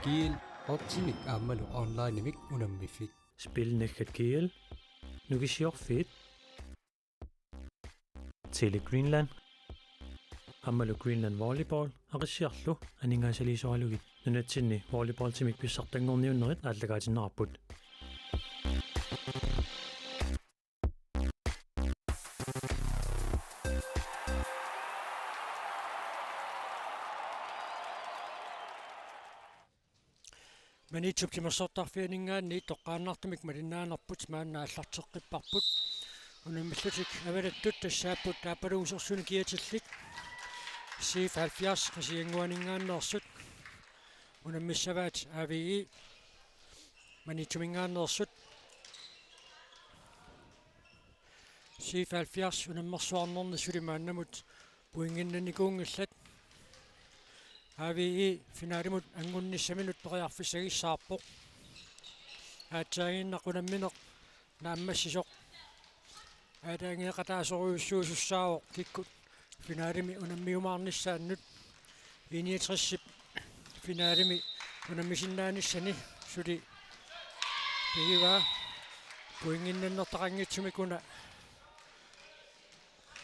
kiel ortimik aammalu onlinemik unammifik Spilnekkat kiel nukisiorfiit Tele Greenland Ammalu Greenland volleyball aqissiarlu aningaasaliisualugit nunatsinni volleyball timik pissartangorniunnerit aallagaatinnerarput Manitsuk kimersortarfianingaanni toqqaannartumik malinnaanarput maanna аллартеққиппарпут унаммиллутик авалаттут тассааппут таапалугусерсуни киатиллик сиф 70 қисиангуанингааннерсут унаммиссаваат авии манитсумингааннерсут сиф 70 унаммерсуарнерни сулимааннамут пуингиннаникуунгаллат авии финалимут ангунниссаминут периарфиссагиссаарпоқ аатсаагиннақунамминеқ нааммассисоқ аатаангеқатаасоруйуссуусуссаавоқ киккут финалими унаммиумаарниссааннут 69 финалими унаммисиннааниссани сули пигива пуингиннаннертақангитсумикуна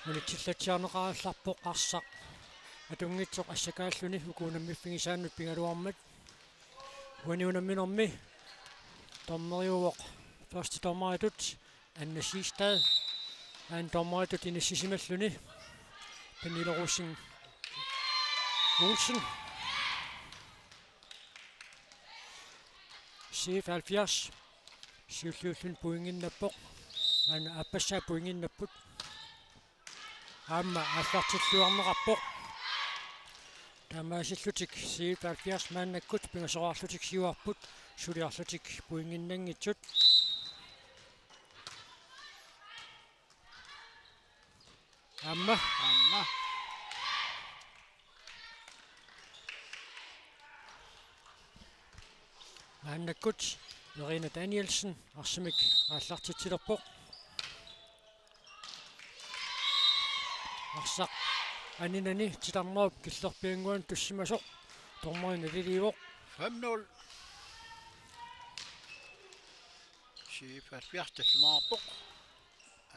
улитсиллатсиарнеқаралларпоқ қарсақ атунгитсоқ ассакааллуни укуунаммиффигисааннут пингалуармат уаниунамминерми томмериувоқ ферст томмаатут аннасистад ан томмаатут инассисималлуни панилерусин Olsen Sif 70 сиуллууллун пуингиннаппоқ ана аппассаа пуингиннаппут аама аллартиллуарнеқарпоқ тамаасиллутик сииф 70 мааннаккут пингасоraarlutik сиуарпут сулиарлутик пуингиннангитсут аама мааннаккут Lorena Danielsen арсимик ааллартитсилерпоқ арсақ анинани титарнеруп киллерпиангуан туссимасоқ тормоина лиливоқ 5-0 Sif 70 таллумаарпоқ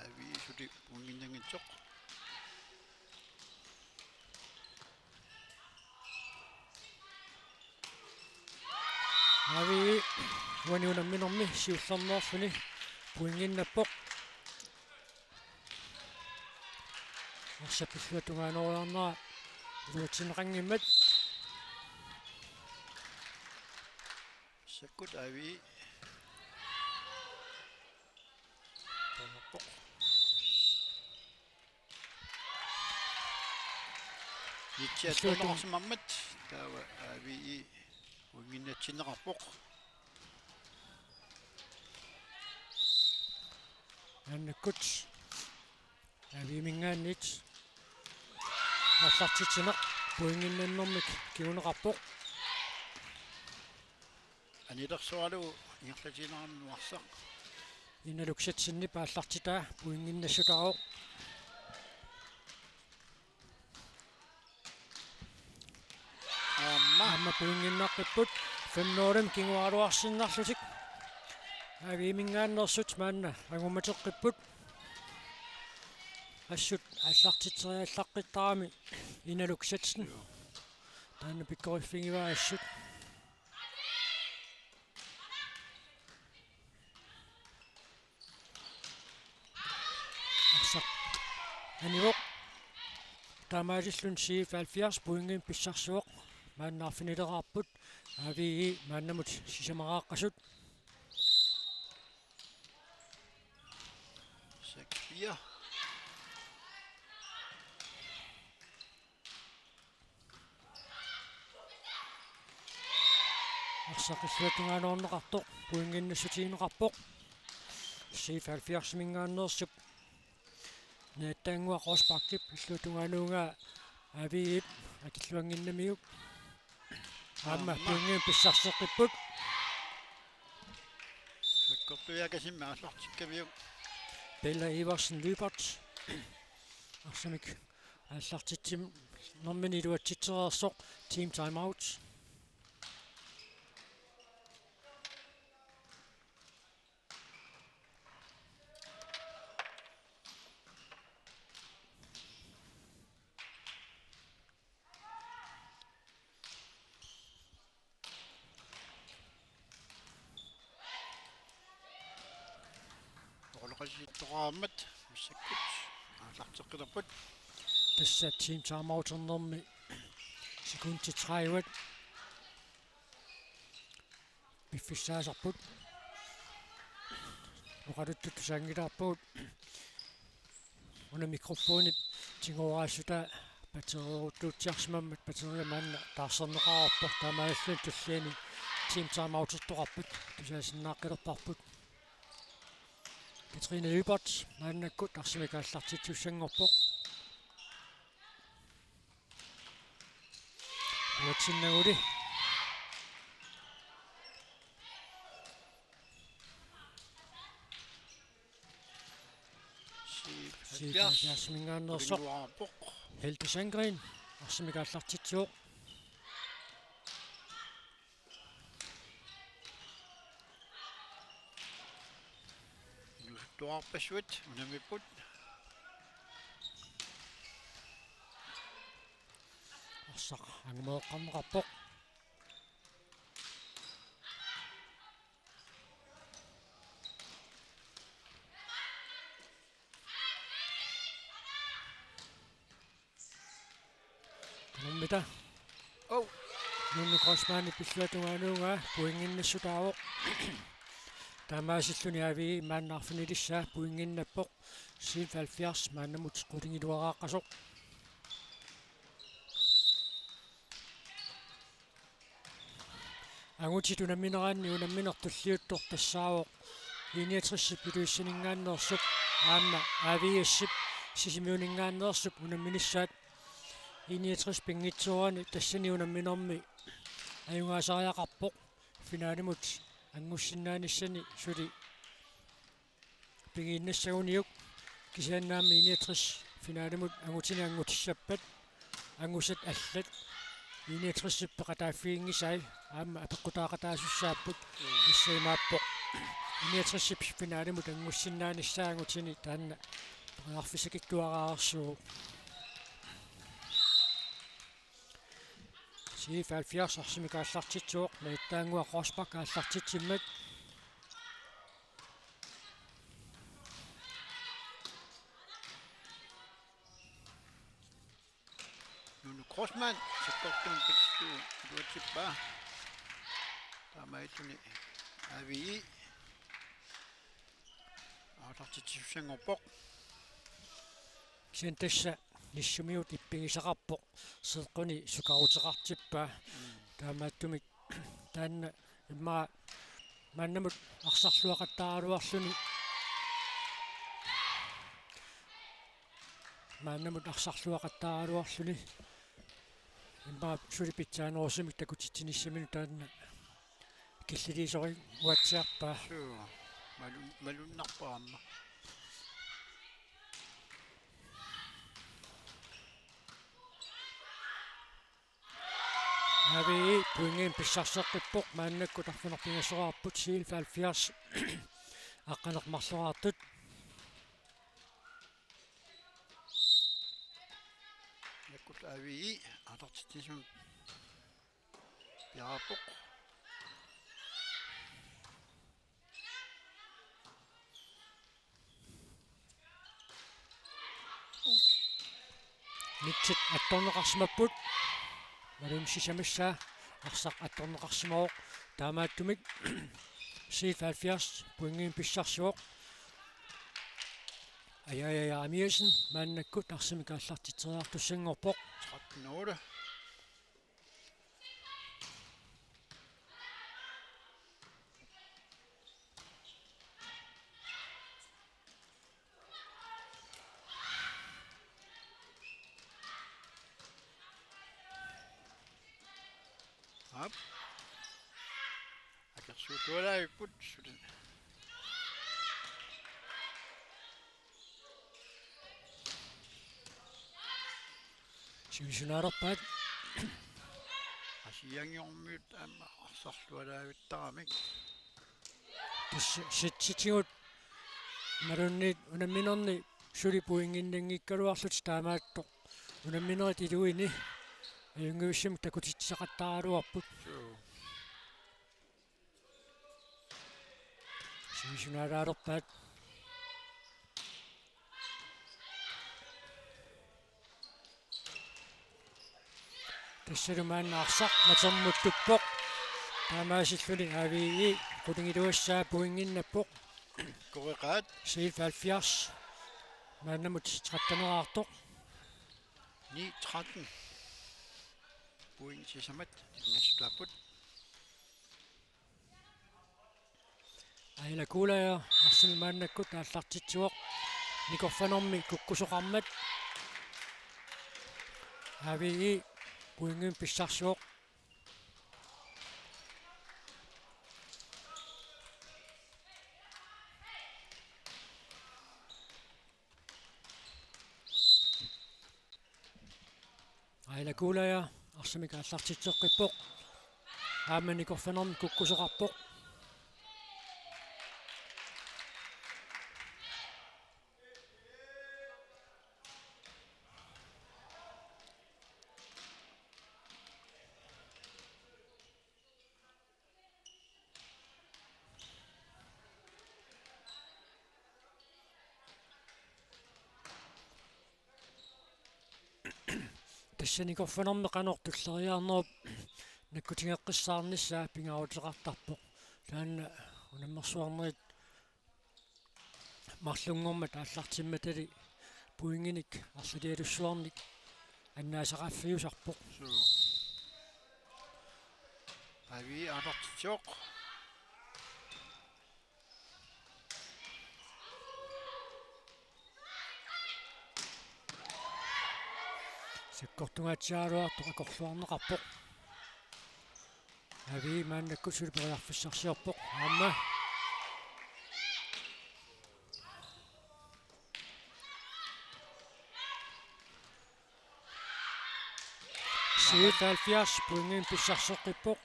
ави сули пунгиннангитсоқ ави уаниунамминерми сиуллернеорфуни пуингиннаппоқ арсаппиллуатунгаанориарнера луутсинеқангиммат саккут ави томапоқ итсиаттуунерсимаммат таава ави пуингиннатсинеқарпоқ аннаккут авимингааннит аллартитсинеқ пуингиннаннэрмик киунеқарпоқ анилерсуалу ингерлатинерамнуарсақ иналуксатсинни пааллартитаа пуингиннассутароқ аама пуингиннаққиппут 5-0 кингуаруарсиннарлутик авимингааннерсут маанна агуматеққиппут ассут аллартитсериаллаққиттарами иналуксатсин таана пиккориффигиваа ассут арсақ аниоқ тамаалиллун сииф 70 пуингин писсарсуоқ мааннаарфинилераарпут авии мааннамут сисамарааққасут 6-4 арсақиллуатунгааноорнеқартоқ пуингиннассутиинеқарпоқ сииф 70 мингааннерсуп нааттаангуа қорспаркип иллуатунгаануунгаа авиит акиллуангиннамиук аама пуингин писсарсеққиппут саккортуяакасимма аллартиккавиук Bella Eversen Lybert арсамик аллартитсим нормини луатситсереерсоқ team time out qasiittoqaammat missakkut aasarteqqilaput тасса тим таамаутернэрми секундтитраиват биффиссаасарпут оқалутту тусаангилаарпагут уна микрофонит тингораасута батериоруттуутсиарсимаммат батериамаанна таарсернеқарпор таамааллун туллиани тим таамаутертоқарпут тусаасиннааққилерпарпут Katrine Løbert мааннаккут арсимикааллартитсуссангорпоқ уатсиннагули сиипасмингааннерсоқ Helde Sandgren арсимикааллартитсуоқ туарпассуат унамиппут арсақ ангмооққарнеқарпоқ Numita. Nunnu Grossmanni pillatuanunga puinginnassutaawo. Tamaasilluni avi maannarfinilissa puinginnappoq 77 maannamut qulingiluaraaqasoq. Angutituna mineraanni unamminertulliuttor tassaawoq 69 piluissaningaanneersup aamma aviassip sisimiuningaanneersup unamminissaat 69 pingitsuarani tassani unamminermi ajungaasariaqarpoq finaalimut angussinnaanissani suli pingiinnassaguniuk kisiannaammi 69 finaalimut angutini angutissappat angusat allat 69 sippeqataaffiingisai aamma apeqqutaaqataasussaapпут иссаимааппоq 69 finaalimut angussinnaanissаагутини таанна арфисакиккуараарсуу C74 арсимикааллартитсууq наиттаангуа Росбак ааллартитсиммат Nunu Grossmann sikkortum pitsu luatippa tamaituni avi aartartitsissangorpoq сентасса ниссумиут иппигисақарпоq сеэққуни сукарутеқартиппа таамааттумик таанна имма маннамут арсарлуақаттааралуарлуни маннамут арсарлуақаттааралуарлуни имма сулипитсаанерусумик такутитсиниссамину таанна киллилисори уатсиарпаа malunnarpaamma ави пуингин писсарсеққиппоқ мааннакку тарфинерпингасораарпут 77 аққанеқмарлораартут yakut avi aartartitsisum piarappoq митсит атторнеқарсимаппут малунсисамассаа арсақ атторнеқарсимаоқ таамааттумик 77 пуингин писсарсуоқ аяя амиасен мааннаккут арсимикааллартитсериартуссангорпоқ 13 Up. Akersuutualaiput suli сивисунаарпаат asiangiormiut amma arsarlualaavittaramik ситситигут маруннит унамминерни сули пуингиннангиккалуарлут таамаатто унамминерит илуини аюнгуиссим такутитсақаттааралуарпут сивисунаараарпаат тассалумааннаарсақ матермуттуппоқ таамаасиллуни авии qulingиluaссаа puinginnappoq Korrekt. 77 мааннамут 13-аартоқ 9-13. Point til samat. Næstaput. аилакулая арсимааннаккут ааллартитсуоқ никорфанорми куккусоқармат авии puingin pissarsuoq аилакулая арсимик ааллартитсеққиппоқ аамани корфанорми куккусоқарпоқ тассаникорфанорми канортуллериаарнеруп наккутингеққиссаарниссаа пингаарутеқартарпоқ таанна унаммерсуарнерит марлунгормат ааллартимматали puinginik арлулиалуссуарник аннаасақаффиусарпоқ Så. Avi adartitsoq. сиккортунгаатсиалуартоқ акорлуарнеқарпоқ ави мааннакку сулипериарфиссарсиорпоқ аама сиуталфиас puingin pissarsoqqippoq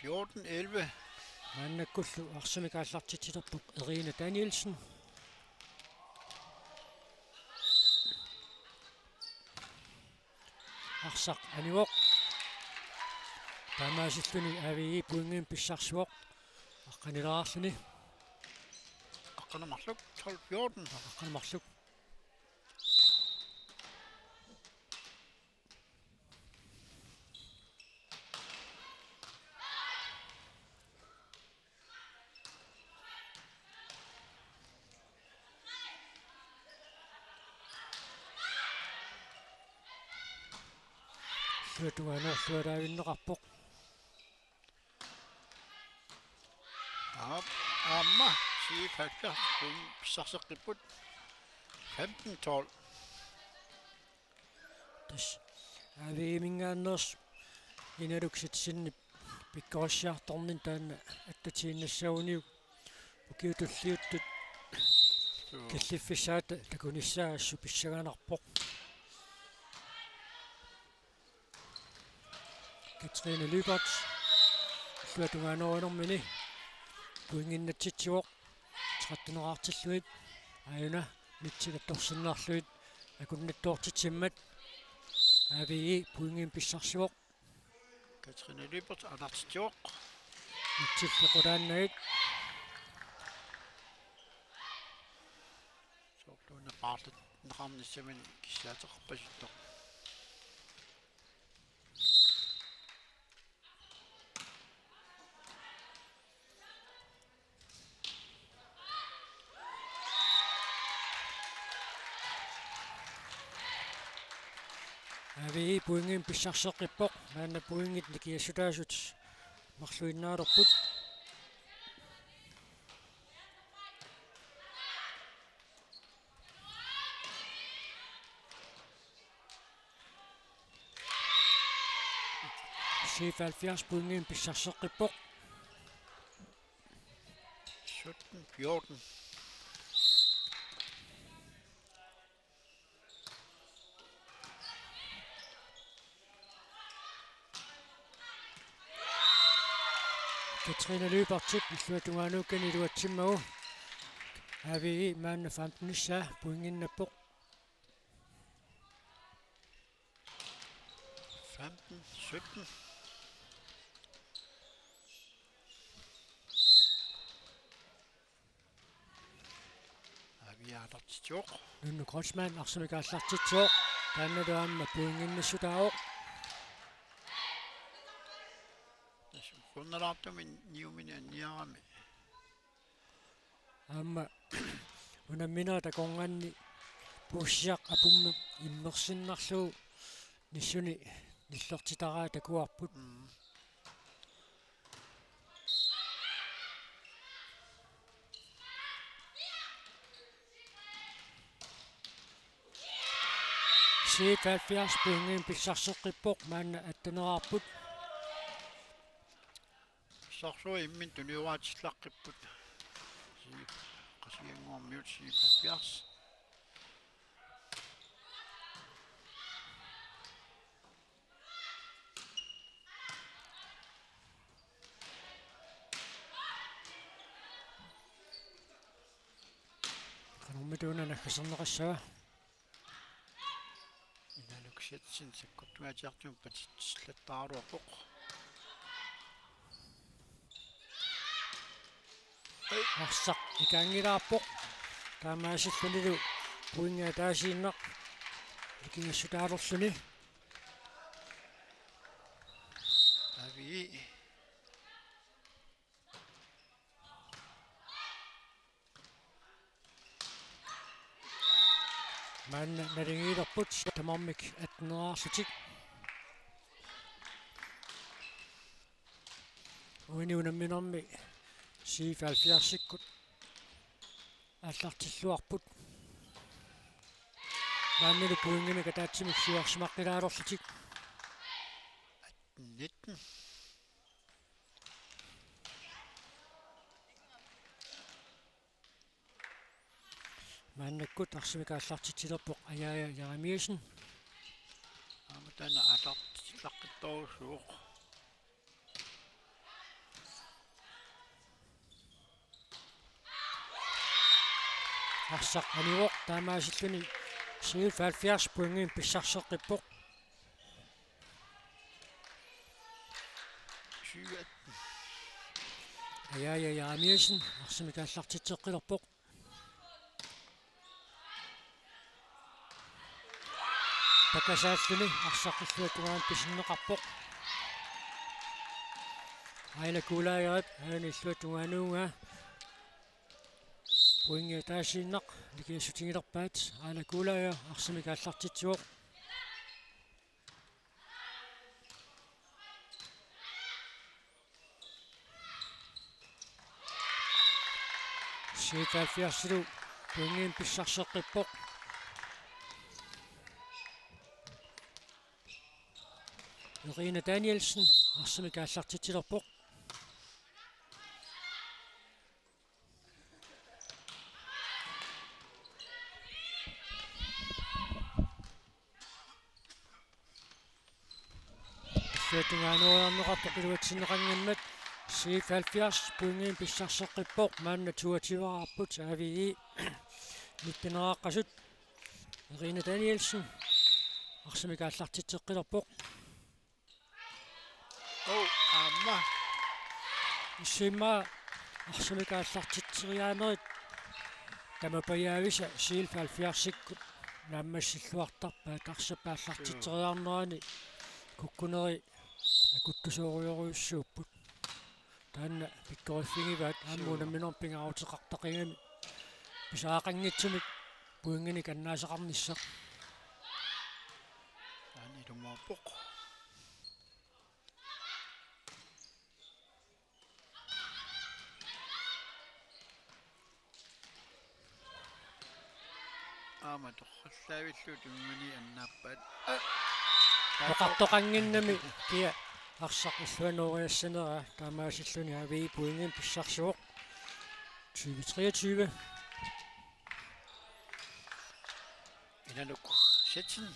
14-11. мааннаккуллу арсимик ааллартитсилерпоқ Эрина Даниэлсен арсақ аниуоқ таамаасиллуни авии puingin pissarsuoq аққанилаарлуни Aqanamarluk 12-14. аққанамарлук суатугаанерлуалаавиннеқарпоқ Amma. Sige 70. Pissarseqqiput. 15-12. тас авиимингааннерс иналукситсиннип пиккориссиарторнин таана аттатииннассауниук укиутуллиуттут Så. киллиффисаата такуниссаассу писсагаанарпоқ Katrine Lybert суатугаанерунэрмини puinginnatситсуоқ 13-аартиллуит аюна митсигатторсиннаарлуит акуннаттуортитсиммат авии puingin pissarsuoq Katrine Lybert adartitsoq. митсиллеқулааннагит Soorluuna qaarlut naqarnissaman kissaateqarpasuttoq. авии puingin pissarseqqippoq маанна puingit никиассутаасут марлуиннаалерпут сифалфиарс puingin pissarseqqippoq 17-14. Katrine Lybertsit иллуатугаанууккани илуатсиммагу авии маанна 15-нissаа puinginnappoq 15-17. Avi adartitsoq. нунну Кросман арсимик ааллартитсуоқ таанналу аама пуингиннассутаавоқ tässä kunnalattomin niuminen niami. аама унаммина таконганни пуссиақ апумми иммерсиннарлуу ниссуни ниллортитараа такуарпут сиитаалфиарс пуингин писсарсеққиппоқ маанна аттанераарпут Saksua immin tuniuaatislaqqipпут. Siip qasianguarmiut siipappiars. qanumituuna nakkaserneqassava Inaluksatsin sakkortuatiartum patitslattaaruarpoq. арсақ икаангилаарпоқ таамаасиллунилу пуингаа таасииннақ икингассутаалерлүни Avi маанна налингилерпут тамармик атнераарлутик униунамминерми сиифалфиарсиккут аллартиллуарпут маанналу пуингина катаатсимик сиуарсимаққилаалерлутик 19. мааннаккут арсимикааллартитсилерпоқ аяая ярамиусен Amatana alartislaqqittorusuuq. арсақ аниуоқ таамаасиллуни сиифалфиарс пуингин писсарсеққиппоқ 20. аяая ярамиусен арсимикааллартитсеққилерпоқ такасааллуни арсаққиллуатугаан писиннеқарпоқ айлакулааярат ааниллуатугаануунга пуинге таасииннақ ликиассутингилерпаат айлакулаая арсимикааллартитсуоқ сиитааффиарсилу пуингин писсарсеққиппоқ Irina Danielsen арсимикааллартитсилерпоқ сиатунгаануарнеқарпоқ илуатсиннеқангаммат сиифалфиарс пуингин писсарсеққиппоқ маанна туативаарпут авии ниттенерааққасут Irina Danielsen арсимикааллартитсеққилерпоқ Oh, amma. исимма арсимикааллартитсериаанерит тамапаяависа сиилфалфиарсиккут нааммассиллуартарпаат арсапааллартитсериарнерани куккунери акуттусоориориуссууппут таанна пиккориффигиваат ааммунамминер пингаутеқартақигами писаақангитсумик пуингини каннаасеқарниссақ Ani lumorpoq. Ama torrallaavilluu tummani annaappaat. оқартоқангиннами кия арсақ иллуаноориассанера таамаасиллуни авии пуингин писсарсуоқ 2023 Inaluk setsin.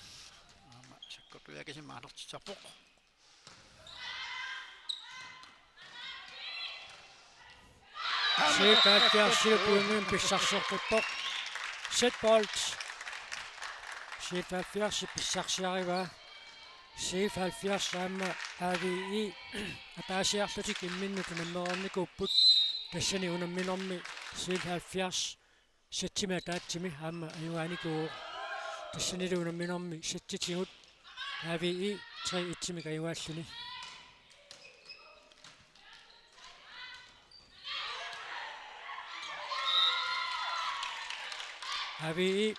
Ama sakkortuaakasi maalertitsarpoq. сиитааффиарсилу пуингин писсарсеққиппоқ сетболт сиитааффиарси писсарсиарива сиифалфиарс аама авии атаасиарлутик имминнуту наммерерникууппут тассани унамминерми сиифалфиарс сатсима таатсими аама аюааникуу тассанилуунамминорми сатситигут ави 3-1 каюааллуни ави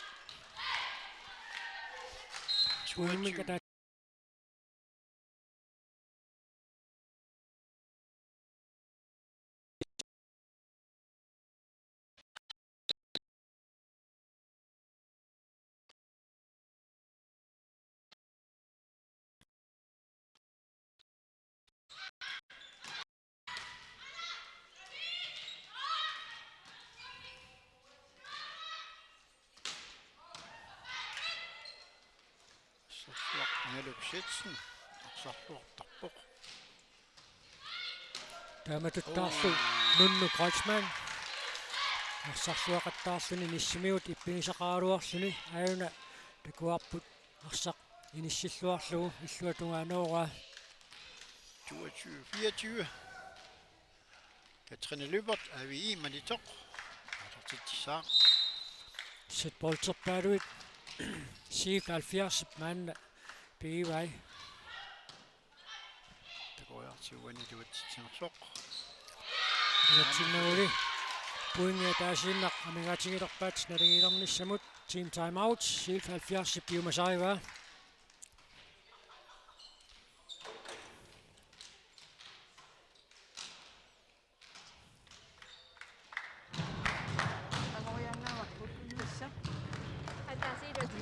чуумми ката Сорсуақ налукситсин арсарлуартарпоқ тааматуттаарлу нунну крачман арсарлуақаттаарлуни ниссимиут иппинисақаралуарлуни аюна такуарпут арсақ иниссиллуарлугу иллуатунгааноора 22-24 Katrine Lubert avi manitoq артитсаа сетболтерпаалуит сиик 70 маанна пивай такояртиуани туатсинерсоқ натиннери пуинга таасиннақ амигаатигилерпаат налигилерниссамут team time out сиик 70 пиумасаива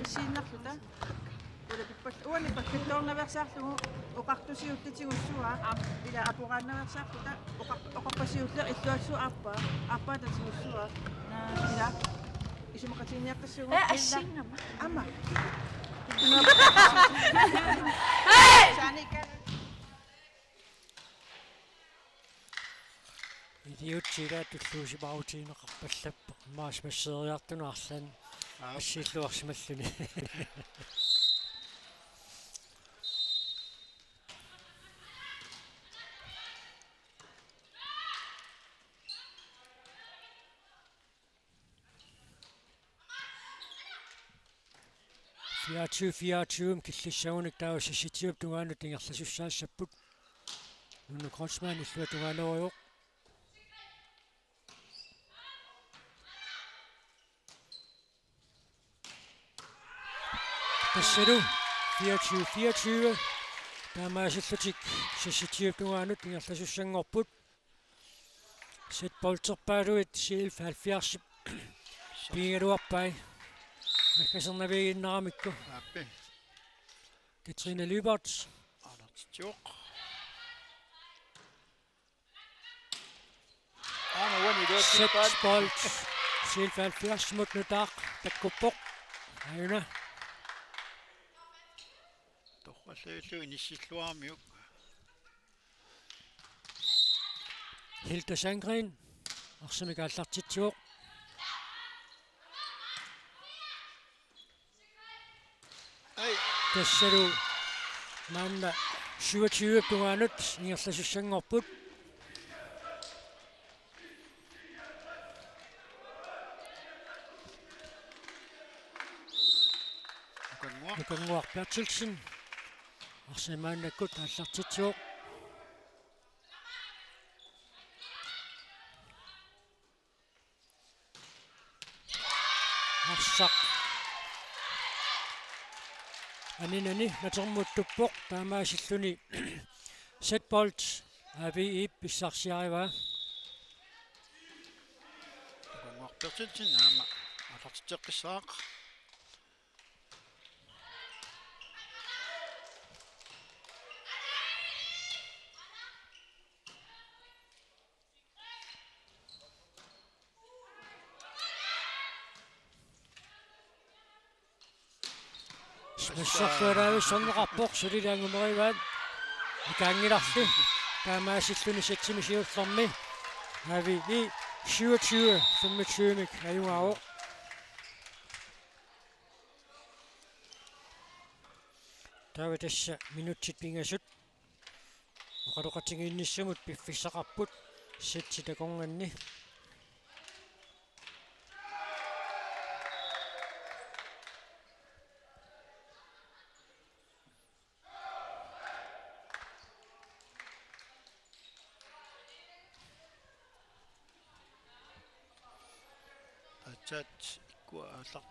Isinnarluta ulapippat uani pakkitornaversaarlugu oqartusiuttatigunsuga ila apuqaannaversaarluta oqarpasiulleq illuassu appaatatigussuga ila isumaqatiniaqqassugu Assinama. ama sanika идиутсила туллуусипаутиинеқарпаллаппо маас массериартуна арлан ассиллуарсималлуни фиатсуум киллиссагуник таа сиситиуп тугаанут ингерласуссаассаппут нуну кросман иллуа тугаанериоқ тассалу 24 таамаасиллутик сиситиуп тугаанут ингерласуссангорпут сет болтерпаалуит сиил 70 пигалуарпай маккасернавигиннарамикку аппи Katrine Lubert артитсуоқ уани set дуатсипаат bold сиил 70 мут нутаақ таккуппоқ аюна торраллааллу иниссиллуармиук Hilda Sandgren арсамикааллартитсуоқ ай тассалу маанна 27 тугаанут ингерласуссангорпут кангуа нукангуар Bertelsen арсамааннаккут ааллартитсуоқ арсақ анинани натермуттуппоқ таамаасиллуни setbold ави писсарсиарива кангуарпертитсин аама артитеққиссаақ смассарлуалаавис сорнеқарпоқ сулилаангумериваат икаангиларли таамаасиллуни сатсимисиуллерми ави 27-25 аюнгаао тава тасса минутсит пингасут оқалоқатигиинниссамут пиффиссақарпут сатси такорнганни таат иккуа ааллар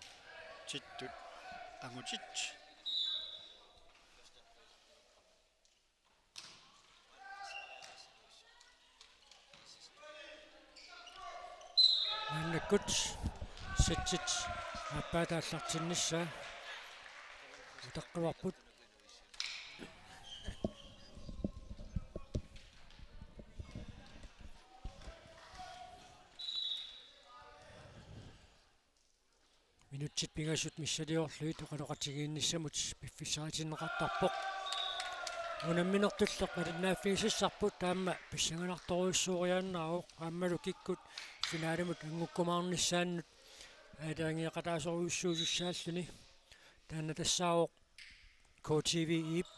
титтут агутит маннаккут сатсит аппаатааллартиннisса утаққиварпут минутсит пигасут миссалиорлуит оқалоқатигиинниссамут пиффисаатиннеқартарпоқ унамминертуллеқ малиннааффигисассарпут таама писсанганарторуйссууриааннаавоқ ааммалу киккут финаалимут ангуккумаарниссааннут аатаангиақатаасоруйуссуусуссааллуни таана тассаавоқ KTV ип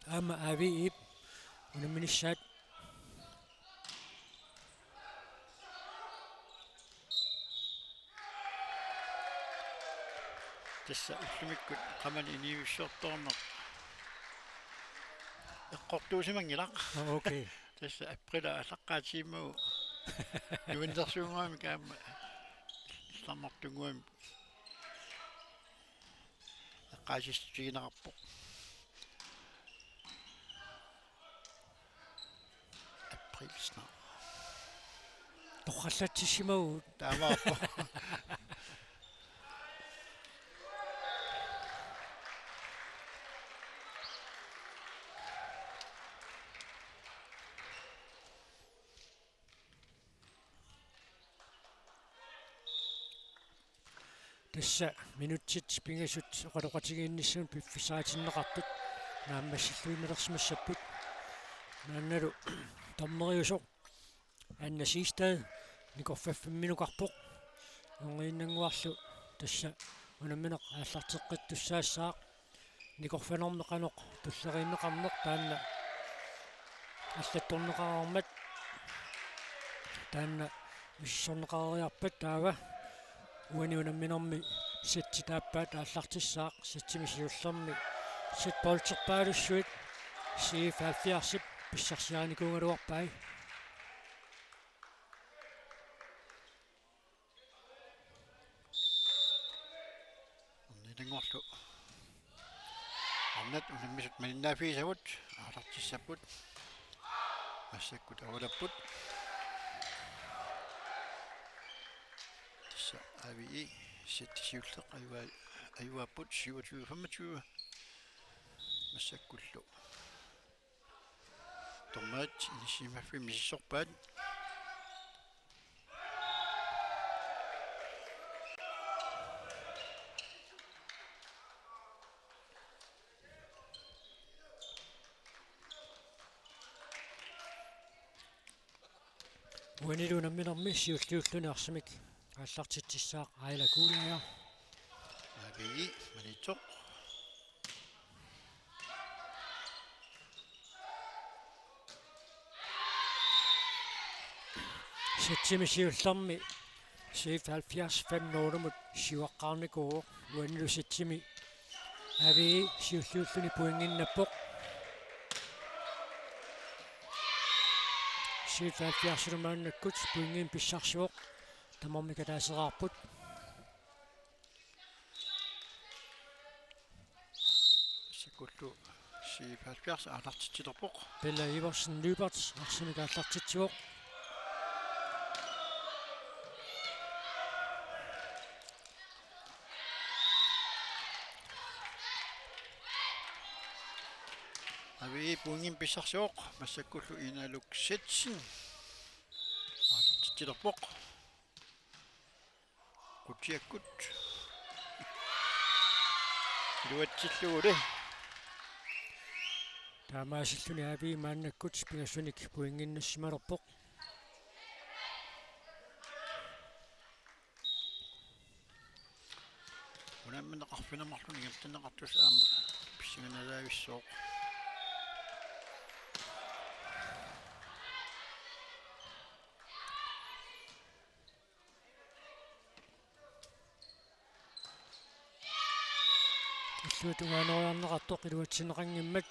аама ави ип унамминиссаат тасса уллумиккут qamani iniussорторнеқ эққортуусимангилақ окей тасса априла аллаққаатииммагу ювендерсуунгуами каама илларнартунгуами аққаасистигинеқарпоқ априлсна тоққаллатсисимагу таамааппо тасса минутсит пингасут оқалоқатигиинниссам пиффисаатиннеқартут нааммассиллуиннерсмассаппут наанналу томмериусоқ аннасиистаа никорфаффимминукарпоқ онгииннангуарлу тасса унамминеқ ааллартеққиттуссаассаақ никорфанернеқаноқ туллерииннеқарнеқ таанна аллатторнеқараармат таанна миссорнеқариарпат таава уаниунамминерми сатситааппаат ааллартиссаақ сатсимисиуллерми сатполтерпаалуссуит CF70 писсарсианикунгалуарпай нилангорлу арнат унаммисут маниннаафигисагут аалартиссаппут массаккут авалаппут тасса ави ситтисиуллеқ аюаппут 27-25 массаккуллу томмаат инисимаффи миссорпаат уанилунамминерми сиуллиуллуни арсимик ааллартитсисаақ ааилагуулая ави манитоқ сатсимисиуллерми CF70 5 сиуаққарникуу уанилу сатсими ави сиуллиуллуни пуингиннаппоқ CF70 мааннаккут пуингин писсарсуоқ тамармикатаасераарпут сакуллу CF70 аалартитсилерпоқ Pelle Iversen Lybert арсимик ааллартитсуоқ ави пунгин писсарсуоқ массаккуллу иналук сетсин аалартитсилерпоқ кутиаккут луатсиллугуле таамаасиллуни ави мааннаккут пигассуник пуингиннассималерпоқ унамминеқарфинамарлуни гамтанеқартус аама писсиганалаависсооқ иллуутугаанериарнеқартоқ илуатсинеқангиммат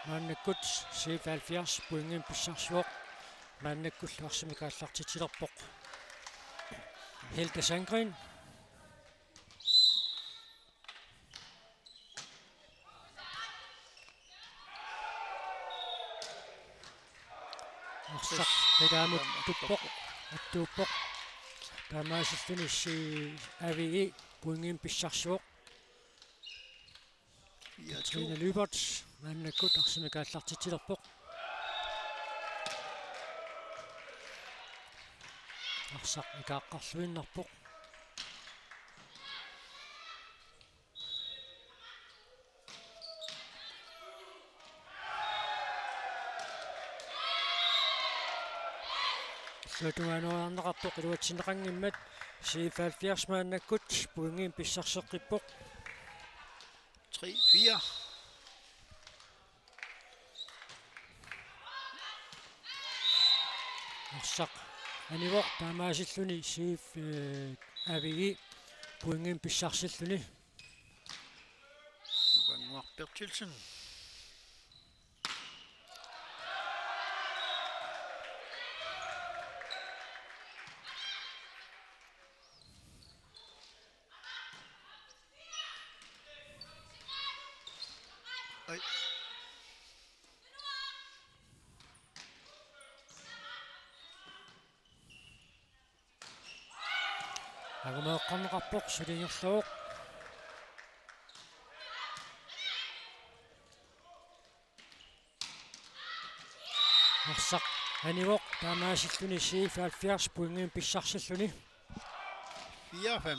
мааннаккут CF70 пуингин писсарсуоқ мааннаккуллу арсимик ааллартитилерпоқ Hilde Sandgren. Arsaq qidamut tuppoq attuuppoq taamaasilluni avigi puingin pissarsuoq Trine Lybert mannakkut arsimikaallartitilerpoq arsaq ikaaqqarluinnarpoq Suatuanuarnaqarpoq iluatsineqangimmat 77 maannakkut puingin pissarseqqippoq 3-4. Arsaq anivoq taamaasilluni siif avigi puingin pissarсиллuni Nukanguarpertilsen. Oi. агумеэккарнеқарпоқ сулингерлуоқ арсақ анивоқ таамаасиллуни siif 70 puingin pissarсиллuni 4-5.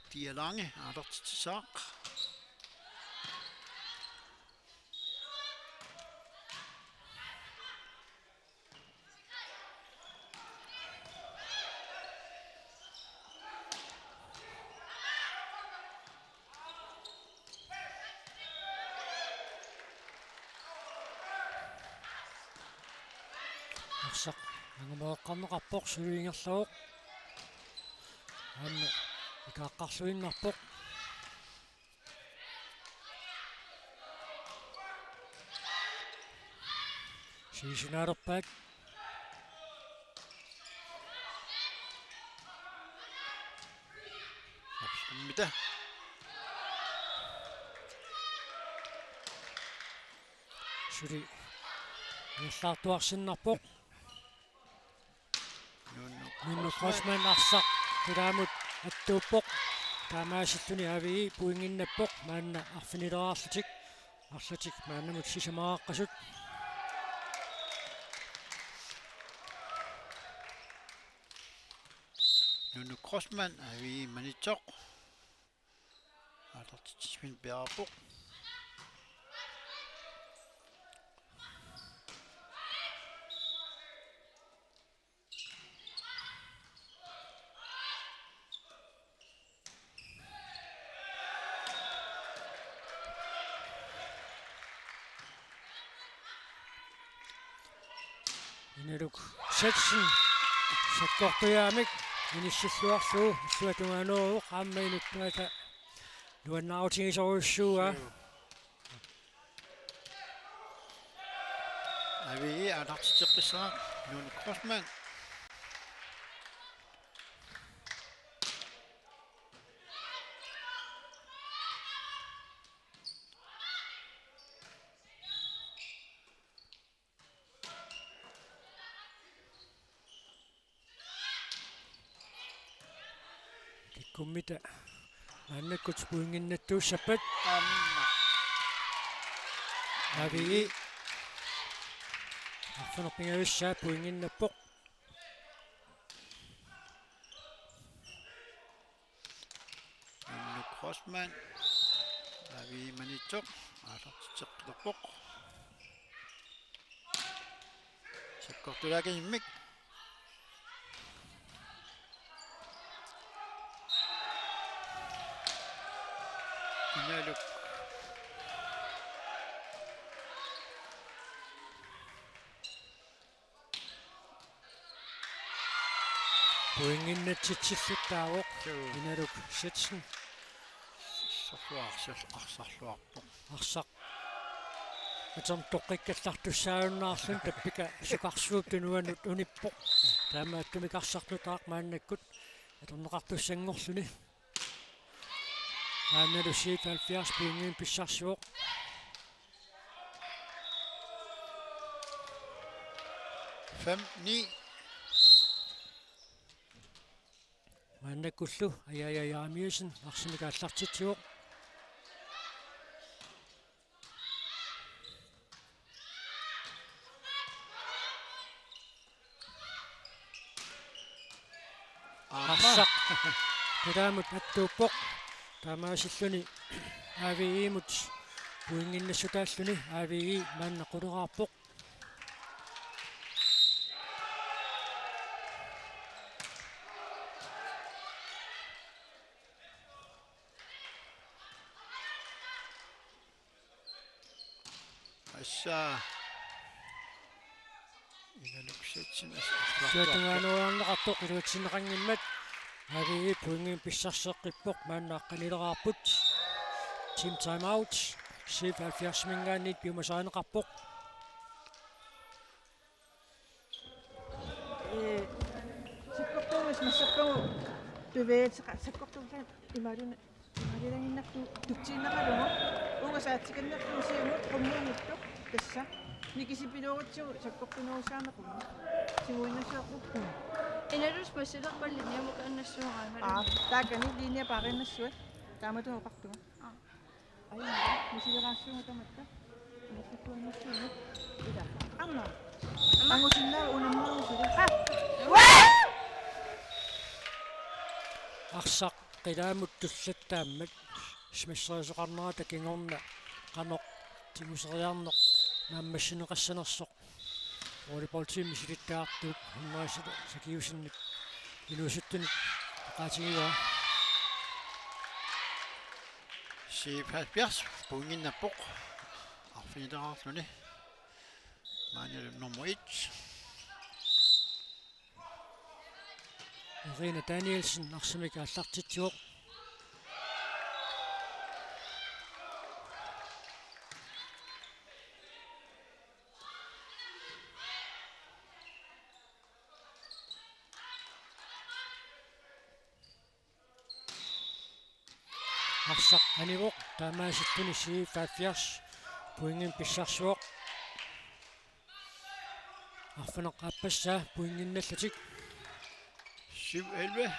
De er lange, Ardertitsaq. арсақ агумеэккарнеқарпоқ сулингерлуоқ аама икааққарлуиннарпоқ сисинаарерпаак Middag. сули ниллаартуарсиннарпоқ Minnu Crossman arsaq qulaamut attuuppoq taamaasilluni avigi puinginnappoq maanna arfinileраарлутик maannamut sisamaaqqasut Nunu Crossman er vi i Manitoq. Ardertitsmin Bjerreborg. inaluk Setsen sakkorpiaamik inissилluарлуу иллуатунгааnuuruq qaammainukkunata luannaautigisoruissuuga Er vi i Ardertitsaq. Nunu Crossman. kikkummita maannakkut puinginnattuussappat avigi arfunerpingavissaa puinginnappoq Nunu Crossman. Er vi i Manitoq. Ardertitsaq. Sakkortulaagimmik. Inaluk puinginnatitsilluttaaruq inaluk Setsen sorluarsarluarpoq. arsaq Atam toqikkallartussaarunnaarlun tappika sukarsuup tunuanut unippoq taamaattumikarsarnutaaq maannakkut atorneqartussangorluni aannalu 77 piingin pissarsuoq Fem, ni. maannakkullu ayayayaamiusin arsimikaallartitsuoq Arsaq Tadaamut attuuppoq taamaasilluni aaviimut puinginnassutaalluni aavii maanna quleraarpoq Assa. Inaluksetsin tuatungaanuarneqartoq iluatsinneqangimmat aavii puingin pissarseqqippoq maannaaqqanileraarput team time out 77 mingaanniit piumasaaneqarpoq Sikkortuumis massakkamu tuveetseqa sakkortuulan imalulanginnartu tutsiinneqalugu ungasaatsikannertuusiimut qummuungittuq tassa nikisipiluuritsugu sakkortunuusaanequmma siguinnassuaquppu Inarus masilaqpallinni amukaannassuuqaamara. taakani liinia paaqinnassuat taamatugu qartuga ayinga misileraassuunga tamatta nakkuannassuu ila amma angusinnaa unammausuli Arsaq qilaamut tullattaammat smasserisoqarnera takingorna qanoq tiguseriarneq naammassineqassanersoq volleyball team misilittaartuuk hunnaasita sakiusinnik iluusuttunik qaatigiwa 77 puinginnappoq arfinileraarluni maanalu nummer 1 Irina Danielsen arsimik аллартитсуоq Arsaq anivoq taamaasittuni 77 puingin pissarsuoq arfaneq appassaa puinginnallatik 7-11.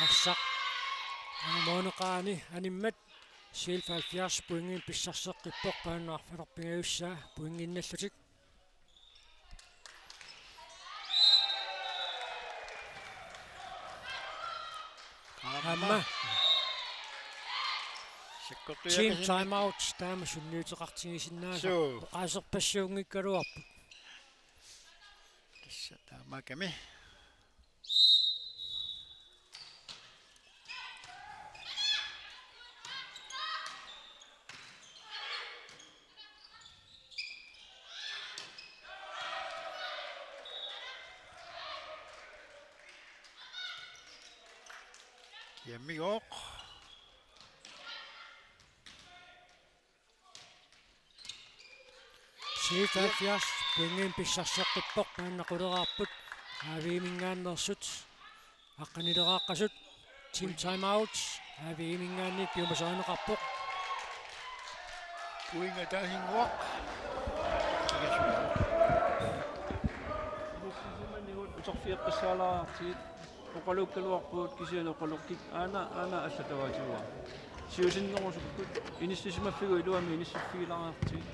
Arsaq anumooneqaani animmat 77 puingin pissarseqqippoq paannaarfalerpingaussaa puinginnallatik Amma team time out taamasunniuteqartigisinnaasa Suu. qaaserpassuungikkaluarput Tässä taamakami. Kiammigoq. Siitafias puingin pissarseqqippoq maannaquleraarput aaviimingaannersut aqqanileraaqasut team time out aaviimingaanniit piumasaaneqarpoq Puinga taasinguaq. utorfiaqqassaalaraartigit oqalukkaluarpuut kisianeqaloqkik aana аллатаваатиуа сиусиннерусуккут иниссисимаффигу илуами иниссиффигилараартигит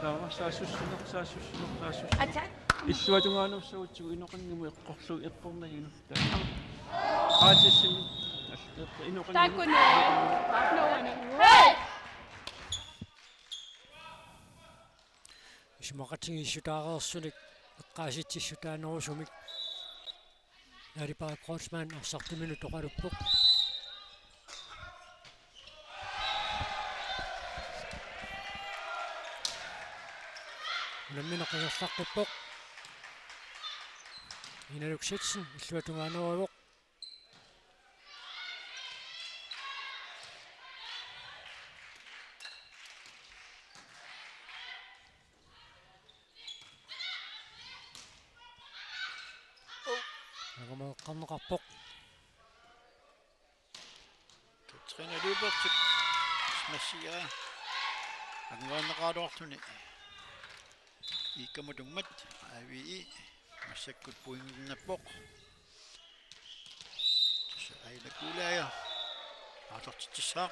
таава саассуссинер иллуатунгаануссагутсигу иноқангиму эққорлу эққорнагину таа аатиссими иноқангиму исмақатигиссутаареерсуник эққааситсиссутаанерусумик Нарипаа Кросман 40 минут тоқалуппоқ унамминеқингерлаққиппоқ иналукситсин иллуатунгааneruavoq агамеққарнеқарпоқ Træner løber til Smasia. Han var en ret ordentlig. I kommer du med. Vi i. Man ser godt på en bok. Så er det gule her. Har du til sak?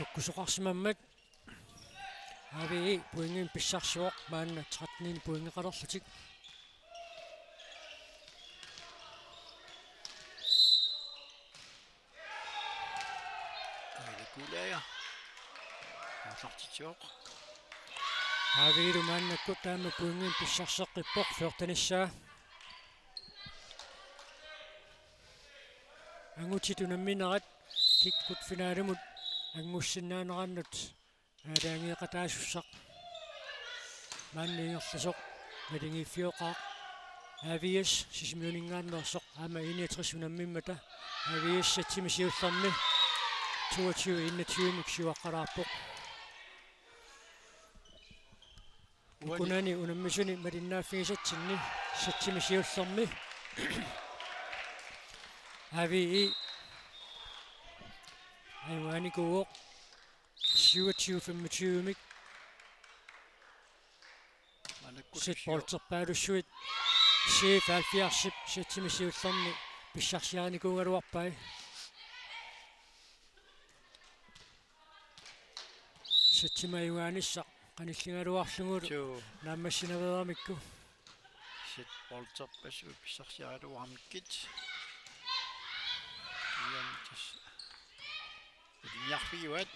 куккусоқарсимаммат ави пуингин писсарсуоқ маанна 13 пуингеқалерлутик Det gule her. Har du til sak? авиилу мааннакку таама пуингин писсарсеққиппоқ фёртаниссаа ангутитунамминерат киккут финаалумут ангуссиннаанераннут аалаангиеқатаассақ маанниингерласоқ малингиффиоқаа авиас сисимиунингааннерсоқ аама 61 унаммиммата авиас сатсимисиуллерми 22 21 миксуаққалаарпоқ укунани унаммисуни малиннааффигисатсинни сатсимисиуллерми авии айваникуоқ 27-25 мик ситполтерпаалуссуит шеф 70 сатсимисиуллерми писсарсиааникуунгалуарпай сатсимаюгаанissaaq qanillингалуарлугулу нааммассинаверамикку Sæt boldtoppas upp i saksiaadu hamkit. Jantis. Det er jahviuat.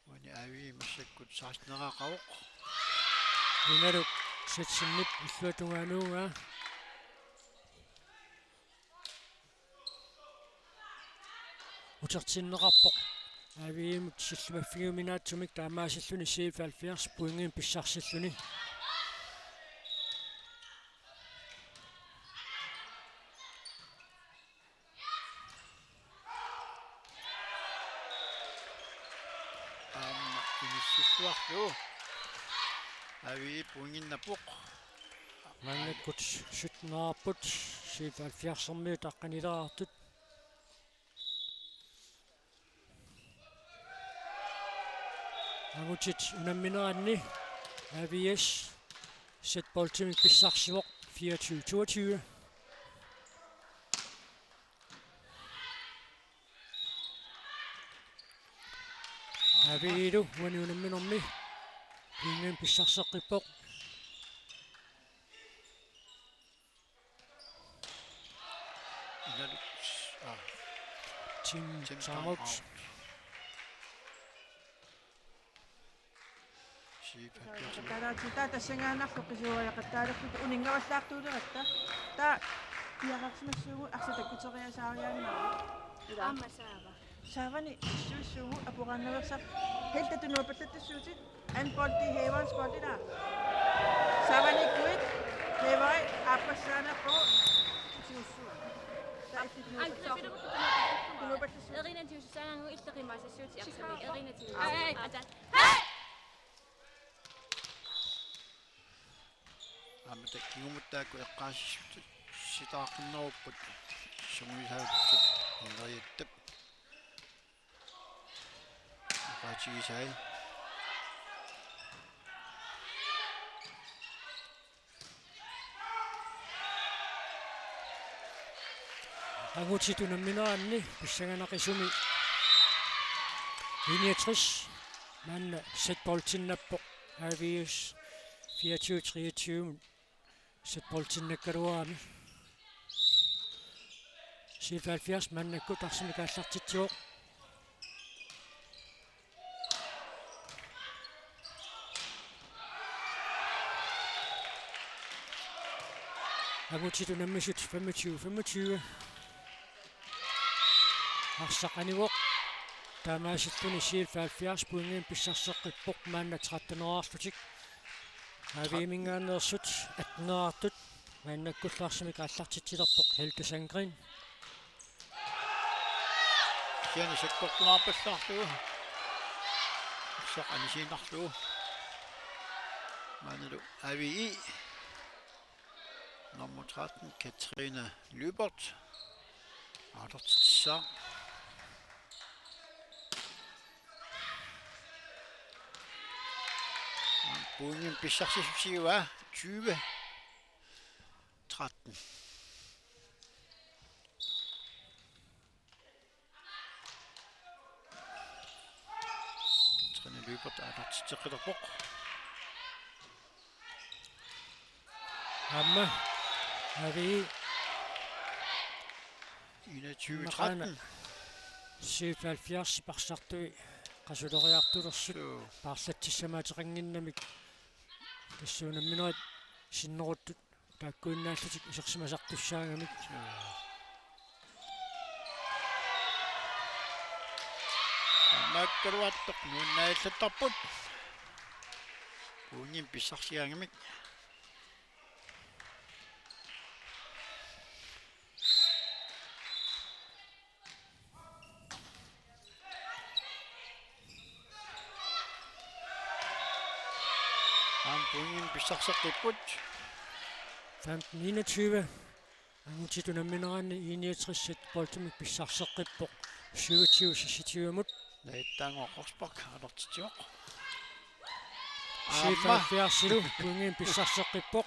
Wani avi masakkut saasneraqaruq. иналук сатсиннип иллуатунгааnuunga утертиннеқарпоқ авиимут силлумаффигуминаатсумик таамаасиллуни сиф 70 пуингин писсарсиллуни Inississuarlu. Avi puinginnapuq. маннаккут сутнаарпут сиф 70 таққанилаартут агутит унамминеранни авиас сетболтимик писсарсивоқ 24-22 авиилу вани унамминерми пингин писсарсеққиппоқ тим самаут тараатита тассангаанарлу qisuajaqattaalерпут унингаваллаартуулератта таа пиарарсимассуугу арсатаккутериасаариаанаа Amma saava. савани иссууссуугу апоqaanнерсар хелтатунуапаллаттассуутит анболти хевансполтила савани куит хевай аппассаанаппо иссууссуу тааиттунуапаллаттассуут Erina til Susanne illeqimaasassuut iarsamik erina til ata Amata kingumuttaakku eqqaassut sitaaqinnerupput sumuisaatsut ingeriattap qaatigisai агутитунамминеранни писсаганақисуми 69 манна сетболтиннаппоқ авиас 24-23 сетболтиннаккалуаами сиф 70 маннакку тарсимикааллартитсуоқ Angutitunammissut 25. Arsaqanivoq taamaasilluni siil 70 puingin pissarseqqippoq maanna 13-nerarlutik aviimingaannersut atnerartut maannakkullaarsimik аллартитсилерпоq Helge Sandgren Kiani sekkortunaarpallarlugu saqanisiinarlugu maanalu avii nummer 13 Katrine Lybert Artertitsaa Puingen pissarsiva 20 13 Katrine Lybert Artertitseqillerpoq Amma avii 21-13 77 parsartui qasuleriartulersut paarlatsissamaatеқангиннамик тассуунамминерит синнеруттут тааккуиннааллутик исерсимасартуссаагамик маккалуаттоқ нууннааллаттарпут puungin pissarsiaangamik puungin pissarseqqipput 15-21 angutitunammинераани 69 boltumik pissarseqqippoq 27-mut naittaangoqorspark alertitioq 77 puingin pissarseqqippoq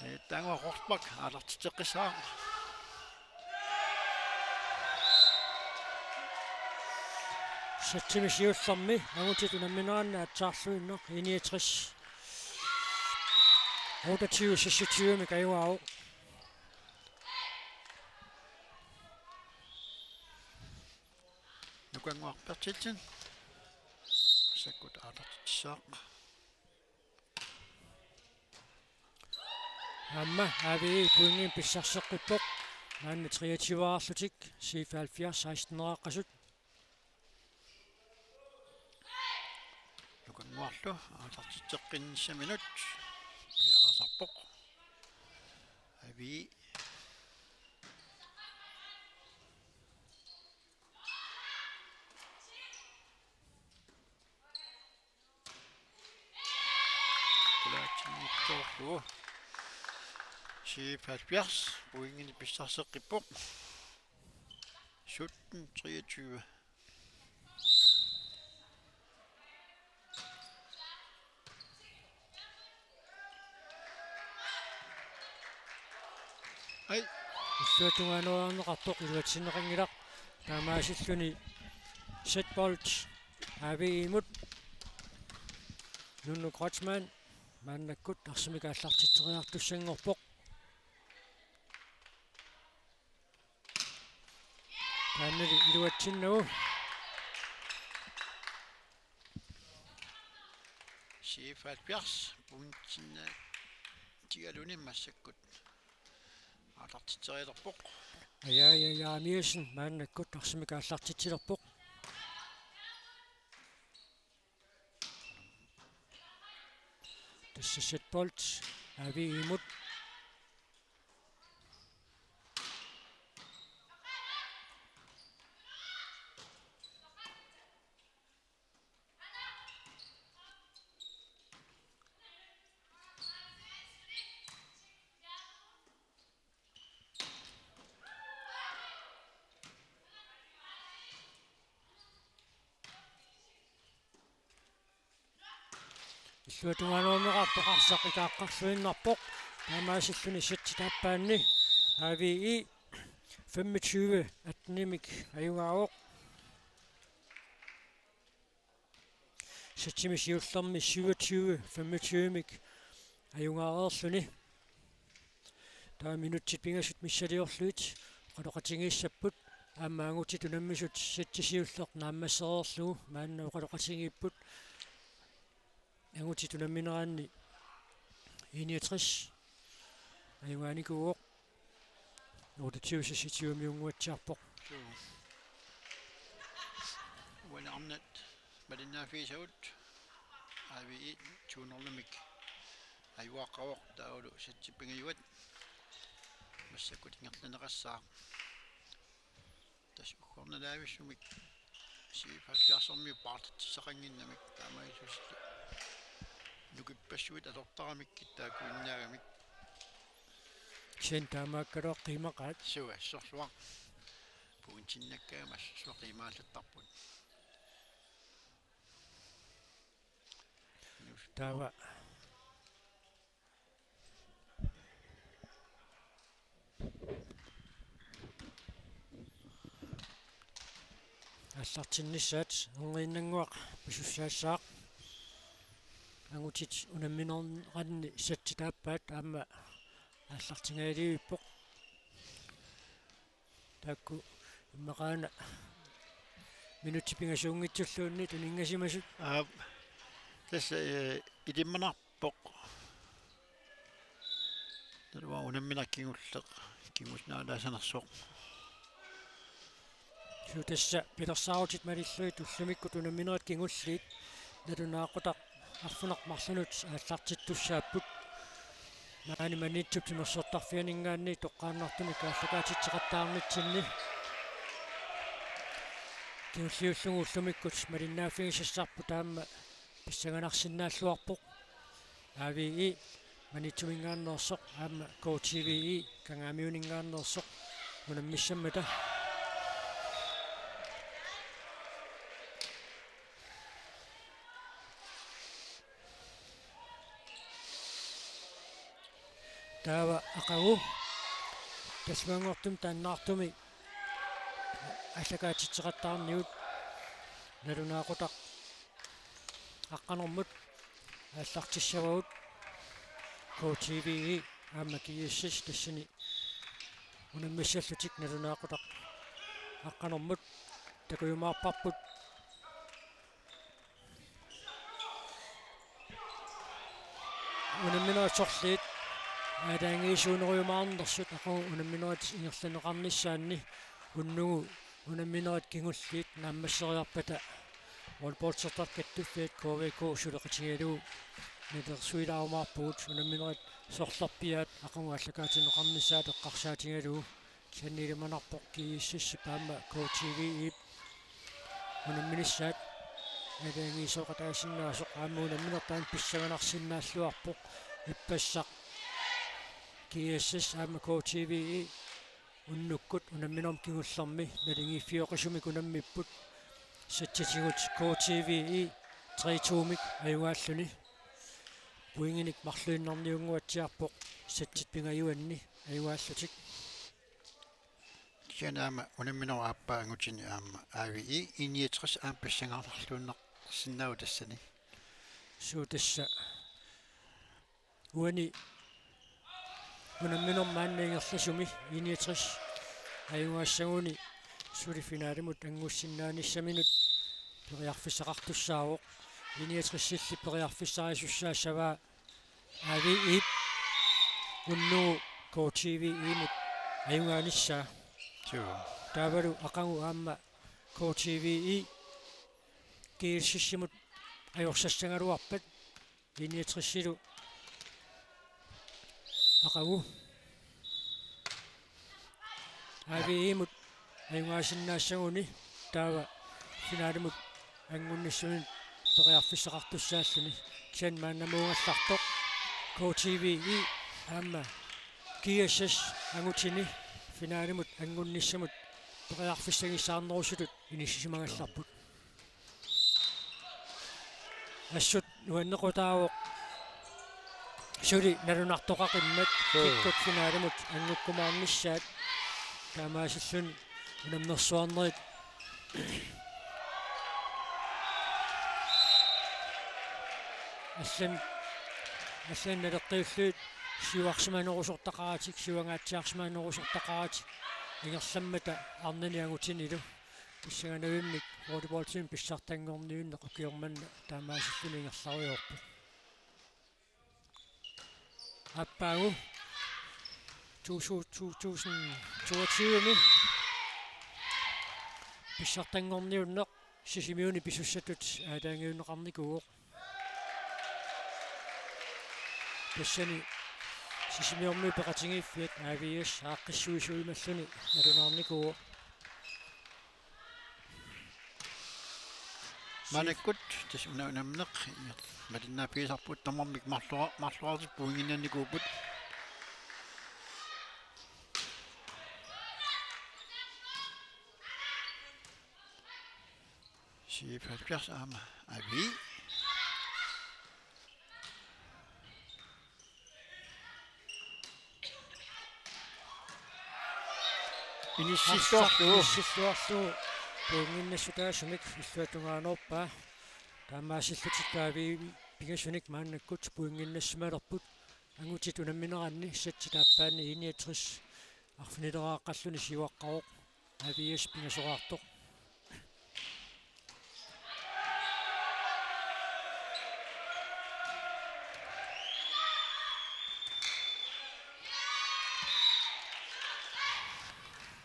naittaangoqorspark alertiteqqisaa satsimisiullermi angutitunammинераани атсаарлуиннеқ 69 28-26 mik ajuaau nukanguarpertiltin sakkut alertitsaaq Amma avi puingin pissarseqqippoq maanna 23-arlutik 77-16-neraqqasut nukanguarlu alertiteqqinissaminut piarasarpoq avi kulaatinniittoorlugu 77 puingin pissarseqqippoq 17-23 Ai issуатунгааноорнеқартоқ илуатсиннеқангилақ таамаасиллуни setbolt авиимут нунну крочман маннаккут арсимикааллартитсериартуссангорпоқ тааннали илуатсиннагу 77 puintinna tigaluni massakkut alertitserilerpoq яамиасин мааннаккут арсимикааллартитсилерпоқ тасса setbolt авиимут иллуатунгааноорнеқартоқ арсақикааққарлуиннарпоқ таамаасиллуни саттитааппаанни авии 25 атнимик аюгааоқ сатсимисиуллерми 27 25мик аюгаареерлуни таа минутсит пингасут миссалиорлуит қалоқатингииссаппут аамаангути тунаммисут саттисиуллеқ нааммассереерлугу мааннау қалоқатингииппут angutitunammинераанни 61 аюнгааникуоқ нуутатиусаситиумиунгуатсиарпоқ So. When I'm not, but in that face out, I will eat tunerlemik. I walk out the auto, sit chipping a wet. Mr. Cutting up the Nagasa. Das kommt da wie schon mit sie fast ja so mir part sagen in der da mal so du gibt bestimmt da Doktor mit da kunna mit сентаамааккалоо қимақаат so so punchinnakka mas so qimaal tappun таава ассартиннissaat онгииннангуақ писуссаассаақ ангутит унамминернеранни саттитааппаат аама ассартингаалиуиппоқ такку иммақаана минутипингасуунгитсуллуунни тунингасимасут das idimmanarpoq terwa unamminakkingullеq kimusnaalaasанерсоq сутасса пилерсаарутит малиллуит уллумикку тунамминерат кингуллиит налунаақутақ арфунақ марлунут ааллартиттуссааппут наани манитсуп тимерсортарфианингаанни тоққааннартуми кааллакаатитсеқаттаарнитсинни кинуллиуллугу уллумиккут малиннааффигисассарпу таама писсаганарсинааллуарпоқ авии манитсумингааннерсоқ аама KTVI кангаамиунингааннерсоқ унаммиссаммата таава ақагу тасмангортум тааннаартуми аллакаатитсеқаттаарниут налунаақутақ аққанэрмут ааллартиссавагут KTVI аама кииссис тассани унаммиссаллутик налунаақутақ аққанэрмут такуйумаарпарпут унамминерсорлиит адаангиисуунеруйумаарнерсут ақу унамминерат ингерланеқарниссаанни уннугу унамминерат кингуллиит нааммассериарпата волболсертар каттуффиат КВК сулеқатигалуу нидерсуилаумаарпуут унамминерат сорларпиаат ақунгу аллакаатинеқарнissaат эққарсаатигалуу кианнилиманарпоқ кииссисси паама KTVI унамминиссаат адаангиисоқатаасиннаасоқ аама унамминертаан писсаганарсинааллуарпоқ иппассақ кииссис аама KTVI уннуккут унамминерм кигуллэрми налингиффиоқисумик унаммиппут сатсатигут KTVI 3-2-мик аюгааллуни пуингиник марлуиннарниунгуатсиарпоқ сатсит пингаюанни аюгааллутик кианаама унамминер ааппаангутини аама AVI иниатрис аам пассангаарлууннақ синнау тассани суутасса уани унамминер мааннаингерласуми иниатрис аюгаассагуни сулифинаалимут ангуссиннааниссаминут периарфиссақартуссаавоқ иниатрissилли периарфиссарисуссаассаваа AVI унну KTVI мут аюгааниссаа таавалу ақангу аама KTVI киилсиссимут ajorsassagaluarpat iniatrissilu aqagu aviimut ayungaasinnaassaguni taava finaalimut angunnissumin periarfissaqartussaalluni kian maannamuungallartoq KTVI aama kiassas angutini finaalimut angunnissamut periarfissagissaarnerusulut inissisimangallarput assut nuannequtaawoq suli nalunartoqaqimmat kikkut finaalimut angukkumaarnissaat taamaasillun unamnersuarnerit аллан налеққиуллуит сиуарсиманеруsortaqaratik сиуангааtsiarсиманеруsortaqaratik ингерламмата арнани агутинилу писсаганавиммик волейболтим писсартангорниунне қукиорманна таамаасиллуни ингерларуйорпу аппаагу 2022-ми писсартангорниуннеқ сисимиуни писуссатут аатаангиуннеқарникуоқ писсани сисимиорми пеқатингиффиат аавиас ааққиссуисуималлуни налунаарникуоқ манаккут тасунаунамнеқ малиннаапиисарпут тамармик марлуартит пуингиннанникуупут сипалпиарс аама ави иниссиссуарлуу пуингиннассутаасумик иллуатунгаанерпаа таамаасиллутиттаави пигасуник мааннаккут пуингиннассумалерпут ангутит унамминеранни сатситааппаани иниатрис арфинилерааққаллуни сиваққароқ авиас пигасораартоқ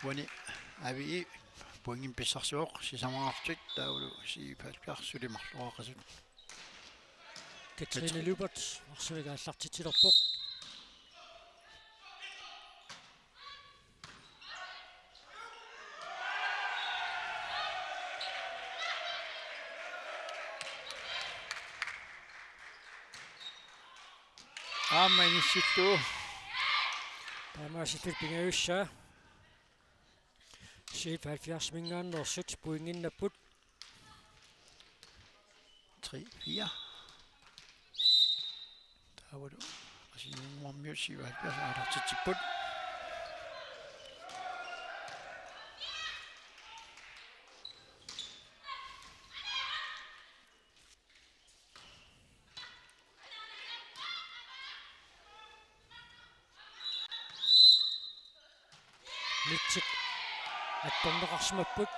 вани ави поингин писсарсуоқ сисамаартик таулу сипалпиарсулимарлуақасут Katrine Lubert арсуигааллартитилерпоқ аама инисситту таамааситтут пингаюссаа 77 мингааннерсут пуингиннаппут 3-4 таавалу асинууммиусиваалпиас аалартитиппут нитсит атторнеқарсимаппут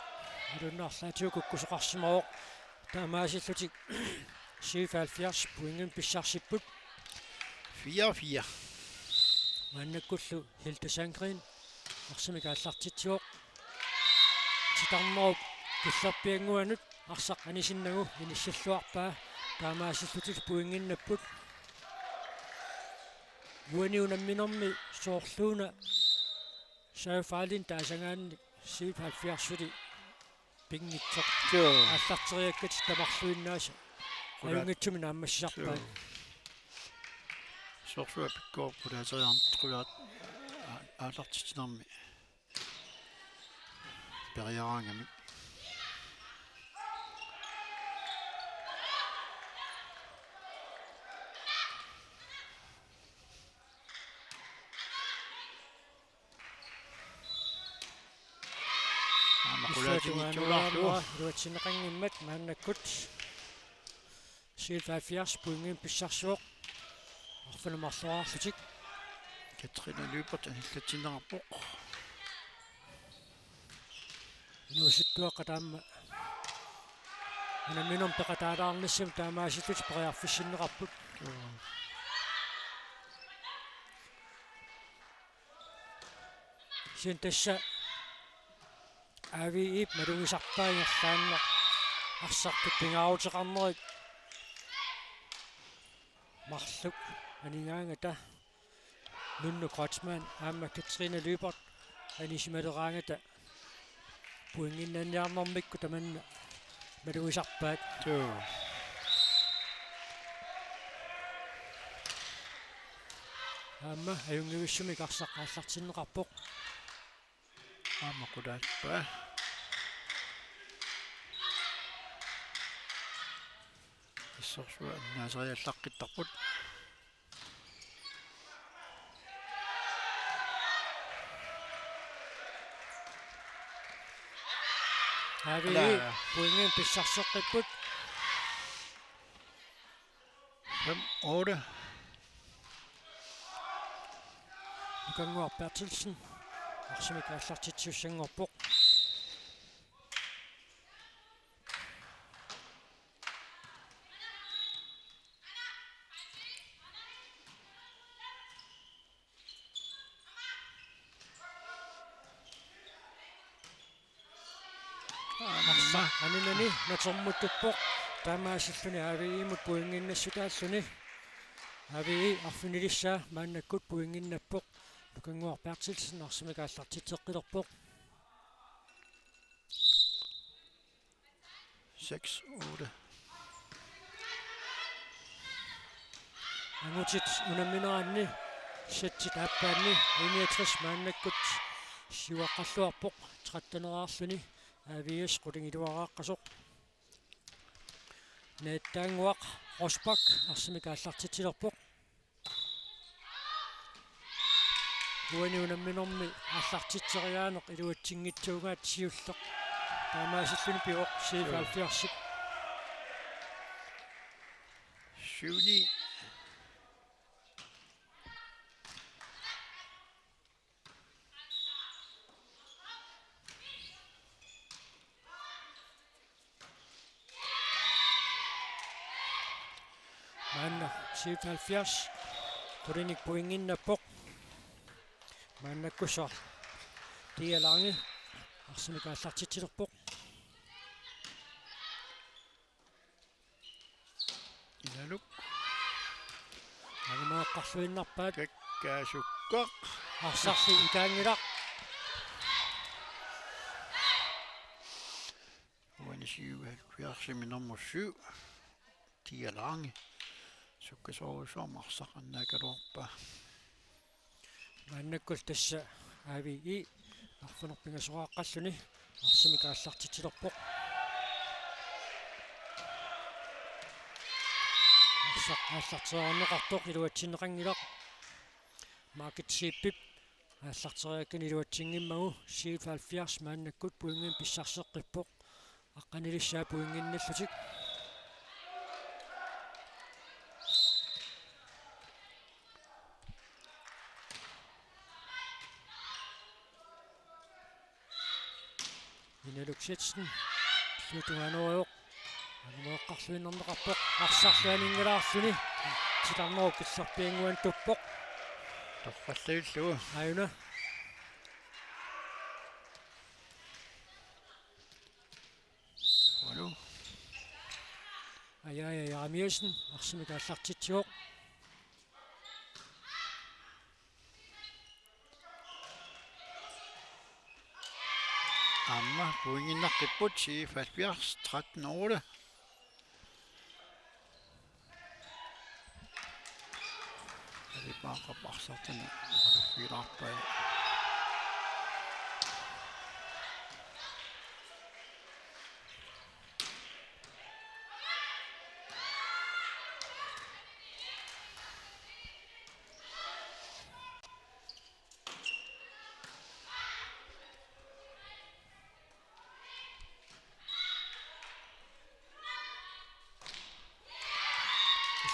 алуннаарлаатиукуккусоқарсимаоқ таамаасиллутик 77 пуингин писсарсиппут 4-4 маннаккуллу Hilde Sandgren арсимикааллартитсиоқ титарнеруп киллерпиангуанут арсақ анисиннагу иниссаллуарпаа таамаасиллутик пуингиннаппут юаниунамминерми соорлууна сафаалин таасангаанни 77 пингитсоқ аллартериаккат тамарлуиннааса аюнгитсумина аммассисарпаа сорсуа пиккоо пулаасериарн труяат аалартитинерми периараангами руатсинеқангиммат мааннаккут 77 пуингин писсарсуоқ арфанамарлуаарлутик Katrine Lubert аниллатинерпоқ нууситтуаққатаама анаминерм пеқатаалаарниссам таамааситтут периарфиссиннеқарпут синтасса ави ип малугисарпаангерлаанна арсартут пингаавутеқарнерик марлук анингаангата нунну Кротсман аама Katrine Lubert анисималераангата пуингиннанниарнэрмикку таманна малугисарпаат аама аюнгивиссуми карсаққааллартиннеқарпоқ аама қулаалпаа иссорсуа наасариаллаққиттарпут ави пуингин писсарсеққиппут 5-8 Gangor Bertelsen арсимикааллартитсуссангорпоқ Amma. Aninani natormuttuppoq taamaasilluni aviimut puinginnassutaassuni avii arfunilissaa maannakkut puinginnappoq lukanguarpaartilsen arsimikaallartitteqqilerpoq 6-8. Angutit unammineraanni sattit aappaanni 61 maannakkut siuaqqalluarpoq 13-nerаарluni aviis qulingiluaraaqasoq naattaanguaq Rosbak arsimikaallartitilerpoq uani unamminermi аллартитсериааneq iluatsingitsuugaat siulleq таамаасиллуни пиоқ 77 7. Manna 77 Kurinik puinginnappoq Mannakkussar Tialange arsimikaallartitilerpoq Inaluk. Animaaqqarluinnarpaat Kakkaasukkaq. arsarli itaangilaq Uani 77 Tialange. Sukkasorusuarmarsaqannaakaluarpa. Mannakkul tassa aavii arfunerpingasuraaqқalluni arsimikaallartitilerpoq аллартераарнеқартоқ илуатсинеқангилақ маркет сиппип аллартериаккани илуатсингиммагу 77 мааннаккут пуингин писсарсеққиппоқ аққанилиссаа пуингинналлутик инелукситсен сутуганориоқ Moqqarluinnerneqarpoq арсарлуанингилаарлуни титарнерук киссарпиангуан туппоқ Torralluillugu. аюна Walu. аяя яамиусен арсимикааллартитсиоқ Amma puinginnaqqipput 77 13-8. Det bare barsartene. Det fyrer opp.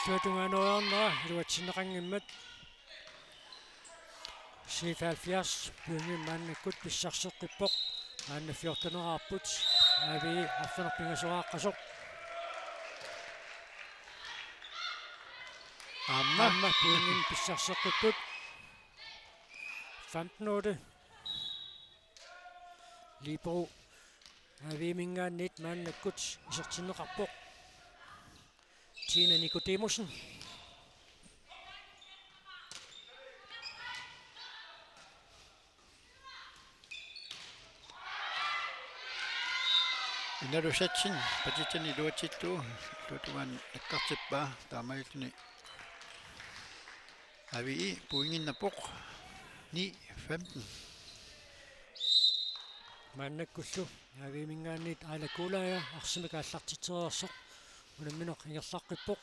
суатунгаанериарнера илуатсинеқангиммат 77 пуингин мааннаккут писсарсеққиппоқ маанна 14-нераарпут ави арфенерпингасорааққасоқ амма пуингин писсарсеққиппут 15-8 Libro ави мингааннит мааннаккут исертиннеқарпоқ Tina Nicodemusen. Inalusatsin patitani luatittu lutuan akkartippa taamailtuni avi puinginnappoq 9-15 Mannakkullu avi mingaannit aalakuulaaja arsimikaallartitsereersoq unammineq ingerlaqqippoq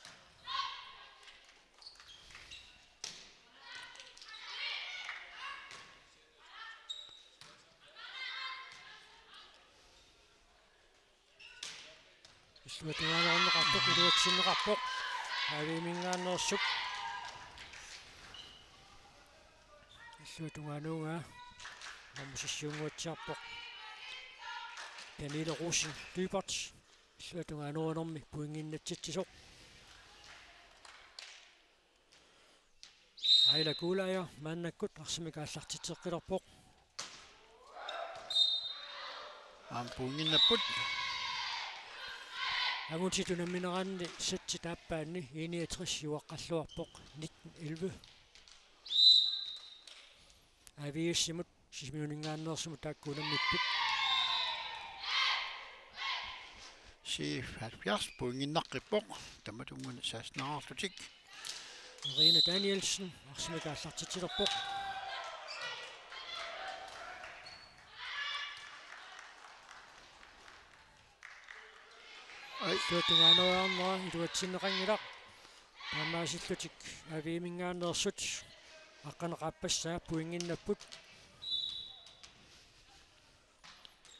исматуаанернеқартоқ илуатсиннеқарпоқ ави мингааннерсук исматуаануга намусиссуунгуатсиарпоқ Pernille Rosen Dybert исматуаанернерми puinginnatситсисоқ Aila Kuulaaja maannakkut arsimikaallartitseqqilерpoq puinginnaput агутитунамминераанни сатси тааппаанни 61 юаққаллуарпоқ 1911 авиуссимут сисмиунингааннерсуму тааккунаммиппут 70 puinginnaqqipoq tamatunguna saasnaarlutik Irina Danielsen арсимикааллартитилерпоқ Сотугаанераарнера илуатсиннеқангилақ таамаасиллутик авиимингаанерсут аққанеқааппассаа пуингиннаппут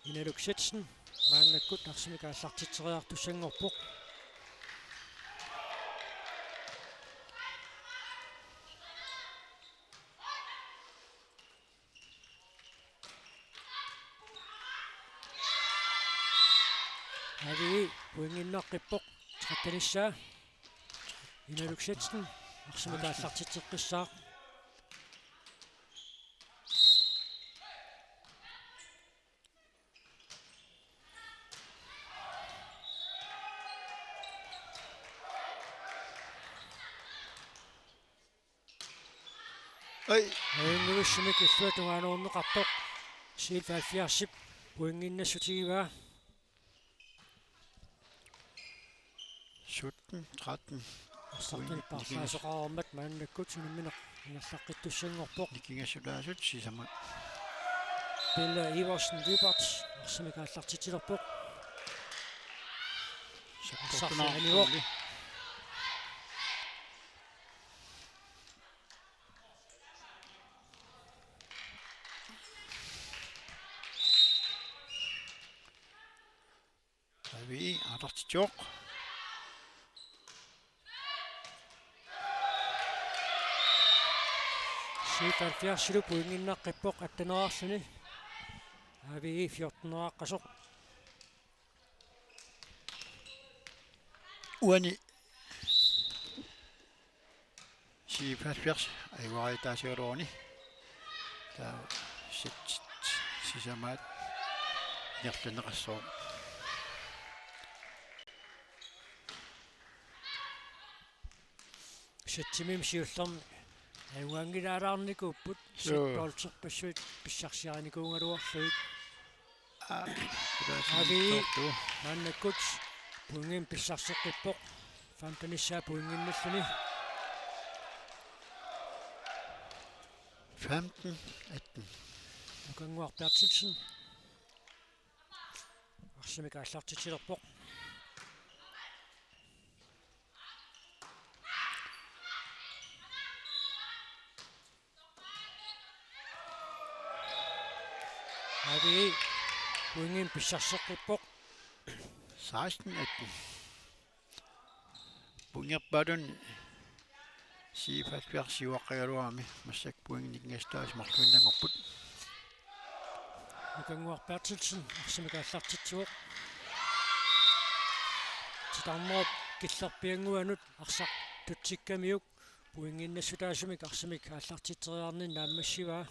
иналуксатсен мааннаккут арсимикааллартитсериартуссангорпоқ ави пуингиннаққиппоқ траттаниссаа иналуксатсен арсимикааллартитсеққиссаа Нуиссимик иллуатугаанууннеқарпоқ сиилфааффиарсип пуингиннассутигиваа 17 13 арсартин парсаасоқармат мааннаккут сунамминеқ ингерлаққиттуссангорпоқ никингасулаасут сисама Пelle Iversen Lybert арсимикааллартитилерпоқ сарсарфианиуоқ ави алартитсооқ сиилфааффиарсилу пуингиннаққиппоқ аттанераарсуни ави 14-нерааққасоқ уани сиилфааффиарс айваritaasigaloorni таа сит сисамаат нерлунеқассоо сатсимим сиуллерми аюангилаалаарникууппут сиппаултерпассуит писсарсианикуунгалуарлуит ави маннаккут пуингин писсарсеққиппоқ фантаниссаа пуингинналлуни 15 18 нукангуар Bertelsen арсимикааллартитилерпоқ ави пуингин писсарсеққиппоқ 16 18 бунгерпадун сиифаффиарсиуаққигалуарми массак пуингникнгастаас марлуиннангорпут нукангуар Bertelsen арсимикааллартитсуоқ титармоп киллерпиангуанут арсақ тутсиккамиук пуингиннассутаасумик арсимик ааллартитсериарнин нааммассиваа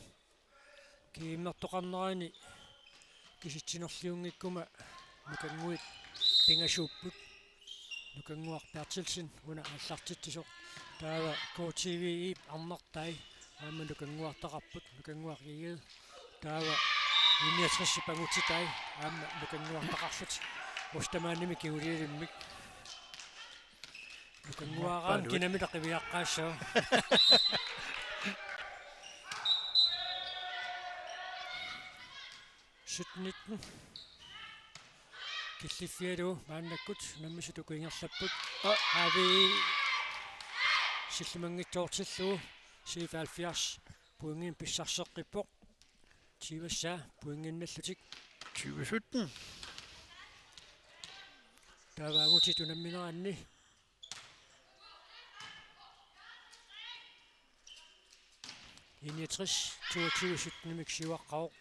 кииммертоқарнерани киситсинерлиунгиккума нукангуит пингасууппут нукангуар Bertelsen уна ааллартитсисоқ таава KTV арнертай аама нукангуартақарпут нукангуар игел таава инниатрissipagutitai аама нукангуартақарлут устамааними киулиилиммик нукангуараан кинамилақивиаққаассаа сутнитн киллиффиалу мааннаккут наммисуту куингерлаппут ави силлимангитсоортиллуу сиифаалфиарс пуингин писсарсеққиппоқ тивасса пуингинналлутик 2017 таваагутиту намминеранни инниатрис 22 сутнимик сиваққаоқ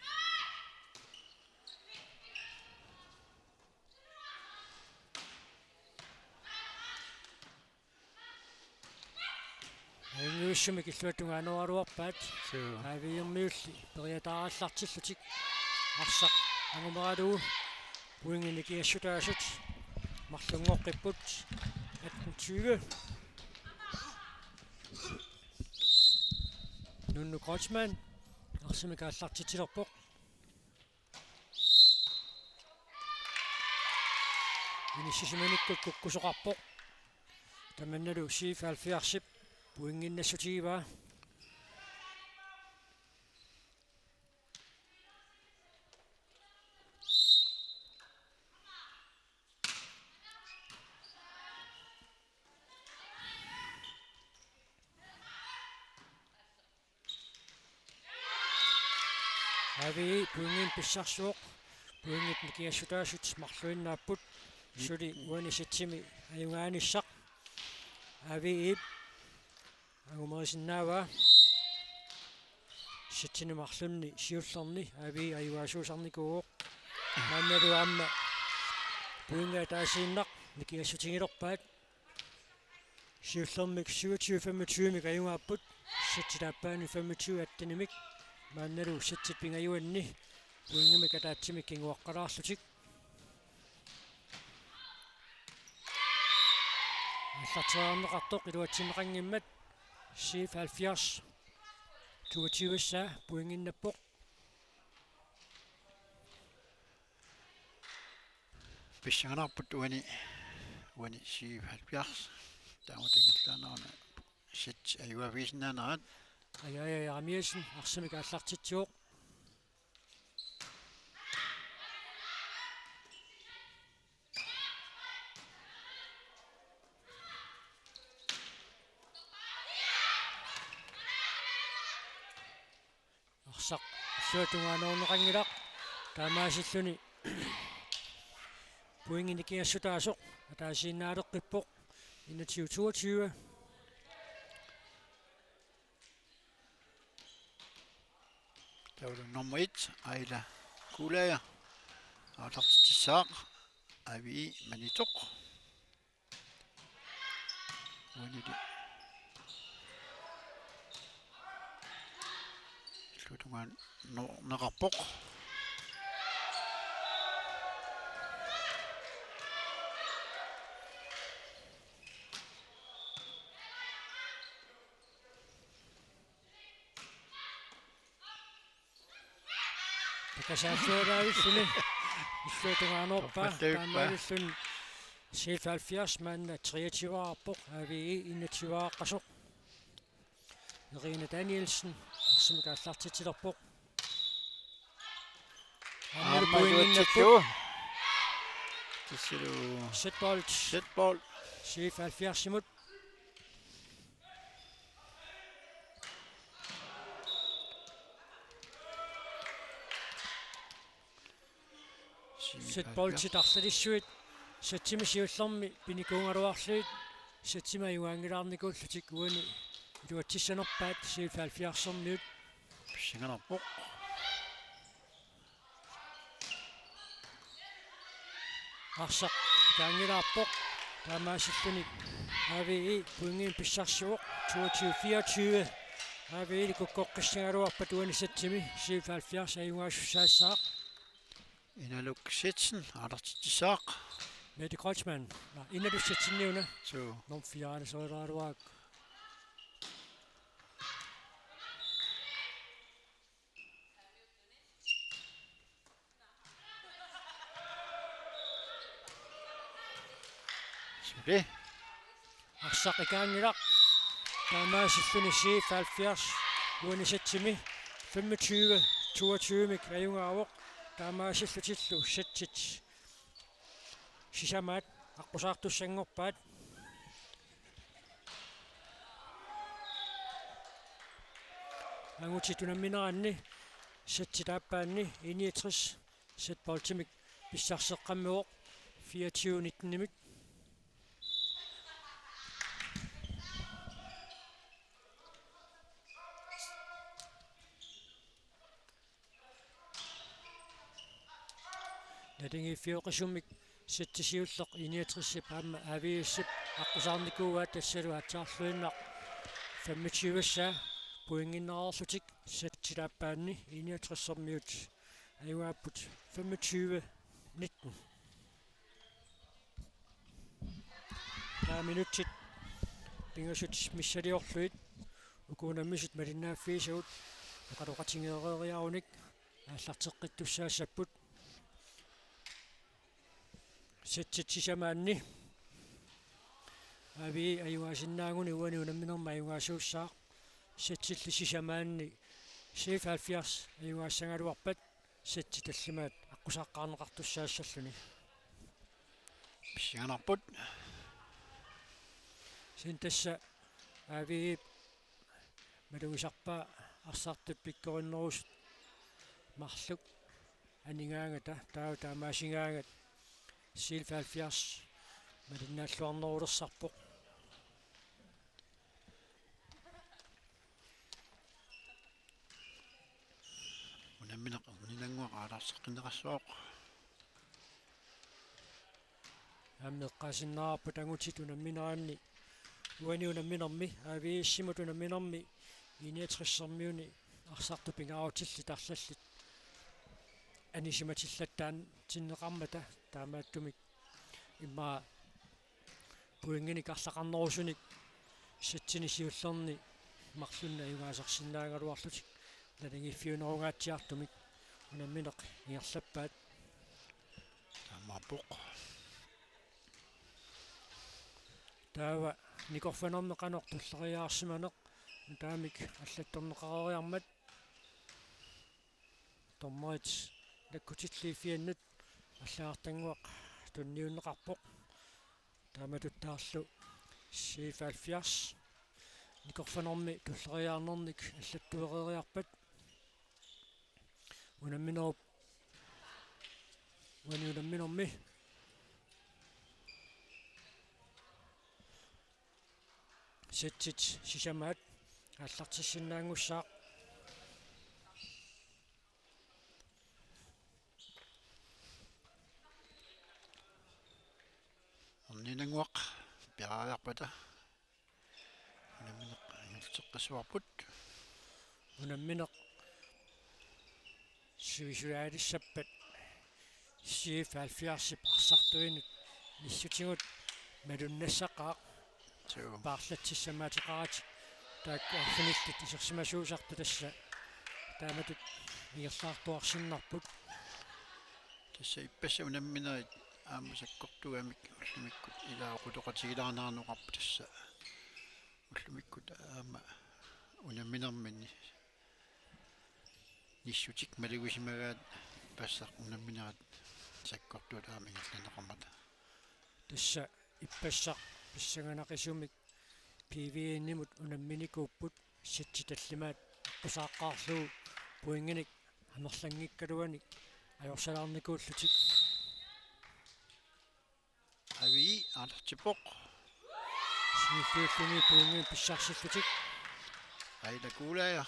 аюнгуиссумик иллуатунгаануалуарпаат авиермиулли периатаараллартиллутик арсақ ангумералуу Pointene giver Sydørsut. Marlungoqqiput 18-20. Nunnu Kreutzmann. Arsimikaallartitilerpoq. Inissisimanikku kukkusoqarpoq. Tamannalu 77 poinginnassutiivaa. Avi poingin pissarsuoq. Poingit nikiassutaasut marluinnaaput. Suli uanisitsimi ajungaanissaq. Avi ip. Angumerisinnaavaa. Sitsini marlunni siullerni. Avi ajuaasuusarnikuuq. Mannalu amma. Poingaa taasiinnaq. Nikiassutigilerpaat. Siullermik 27-25 ajungaapput. Sitsitaappaani 25 attinimik. Mannalu sitsit pingajuanni. Poingimik ataatsimik kinguaqqalaarlutik. Allarteraarneqartoq iluatsimeqangimmat 77 22 poinginnappoq. Pissanganarput uani 77 taamutangillaaneruna sit ayuaviisnaanarat Aja Amielsen arsimik allartitsuoq. Arsaq suatungaanorneqangilaq taamaasilluni poinginikiassutaasoq ataasiinnaaleqqippoq 21-22. Tavlu nummer 1 Ayla Kulager Artartissaaq Avi Manitoq Wanidi Slutungan Naqarpoq Kasaatsooraavissuni issуутугааnorpa taamaalillun 77 manna 23-arpoq Avi innativaaqasoq. Irina Danielsen arsimikaallartitilerpoq. Annalu poinginnappoq. Tissilu Setbold 77 imut. Setbold titarsatissuit satsimi siullermi pinikuungaluarluit satsima ajuangilaarnikuullutik uani iluatissanerpaat 77-erniut. Pissanganarpoq Arsaq taangilaarpoq taamaasilluni Avi poingin pissarsuoq 22-24. Avi kukkoqqissagaluarpat uani satsimi 77 ajuaassussaassaaq. Inaluk Sitsen Artartissaaq Mette Kreutzmann. Innalu satsinniuna so nom 4 soiraaruaak. Suli Arsaq ikaangilaq taamaasilluni 77 uani satsimi 25-22 mik ajungaavoq. Taamaasillutiillu satsit sisamaat aqusaartussangorpaat. Angutitunammineraanni satsitaappaanni 69 Setboldtimik pissarseqqammiuq 24-19 Natingi fioqisummik satsisiulleq 69 paamma aviussip aqusaarnikuugaat tassalu atsaarluinnaq 25 poinginnerarlutik satsilaappaanni 69 ajuaapput 25-19. минутсит пингасут миссалиорлуит укуунаммисут малиннааффиисагут ақалоқатингеэрериаруник ааллартеққиттуссаассаппут сетситсисамаанни ави аюасиннаагуни уани унамминерма аюгаасууссаа сетсиллисисамаанни 77 аюгаассангалуарпат сетси таллимаат аққусааққарнеқартуссаассаллуни писсиганарпут синтасса ави малугисарпаа арсаартут пиккориннерус марлук анигаангата таа таамаасингаангат 77 малиннааллуарнерулерсарпоқ унамминеқ нилангуа аалаарсеққинеқассуоқ аммеққасиннаарпут ангутит унамминаранни уани унамминерми авииссимут унамминерми иниатриссермиуни арсарту пингаавутилли тарлаллит анисиматиллаттаан тиннеқармата таамааттумик имма пуингиник арлақарнерусуник сатсини сиуллерни марлунна югаасарсиннаагалуарлутик налангиффиунеругаатсиартумик унамминеқ иерлаппаат таамаапоқ таава никорфанерме канор туллериаарсиманеқ таамик аллатторнеқарериармат томмаит лаккутиллииффианнут аллаартангуақ тунниуннеқарпоқ тааматуттаарлу 77 никорфанерми туллериаарнерник аллаттуерериарпат унамминеруп унамминерми сетсит сисамаат аллартиссиннаангуссаа орнинангуақ пиариарпата унамминеқ ангертеққасуарпут унамминеқ сивисуаалиссаппат 77 арсартуинут иссутигут малуннассақаа паарлатсиссамаатеқарати таак финиллит исерсимасуусарту тасса тааматут иерлаартуарсиннарпут тасса иппасса унамминерит аамасаккортугамик уллумиккут илаақутоқатигилаарнаарнеқарпу тасса уллумиккут аама унамминермини ниссутик малугисимагаат пассақ унамминерат саккортуут аамингерланеқармата тасса иппассақ писсаганақисумик пивииннимут унамминикууппут сатситаллимаат аққусааққаарлуу пуингиник амерлангиккалуаник ajorsalаарникууллутик ави аалертипоқ синиффиуллуни пуингин писсарсиллутик айдакуулая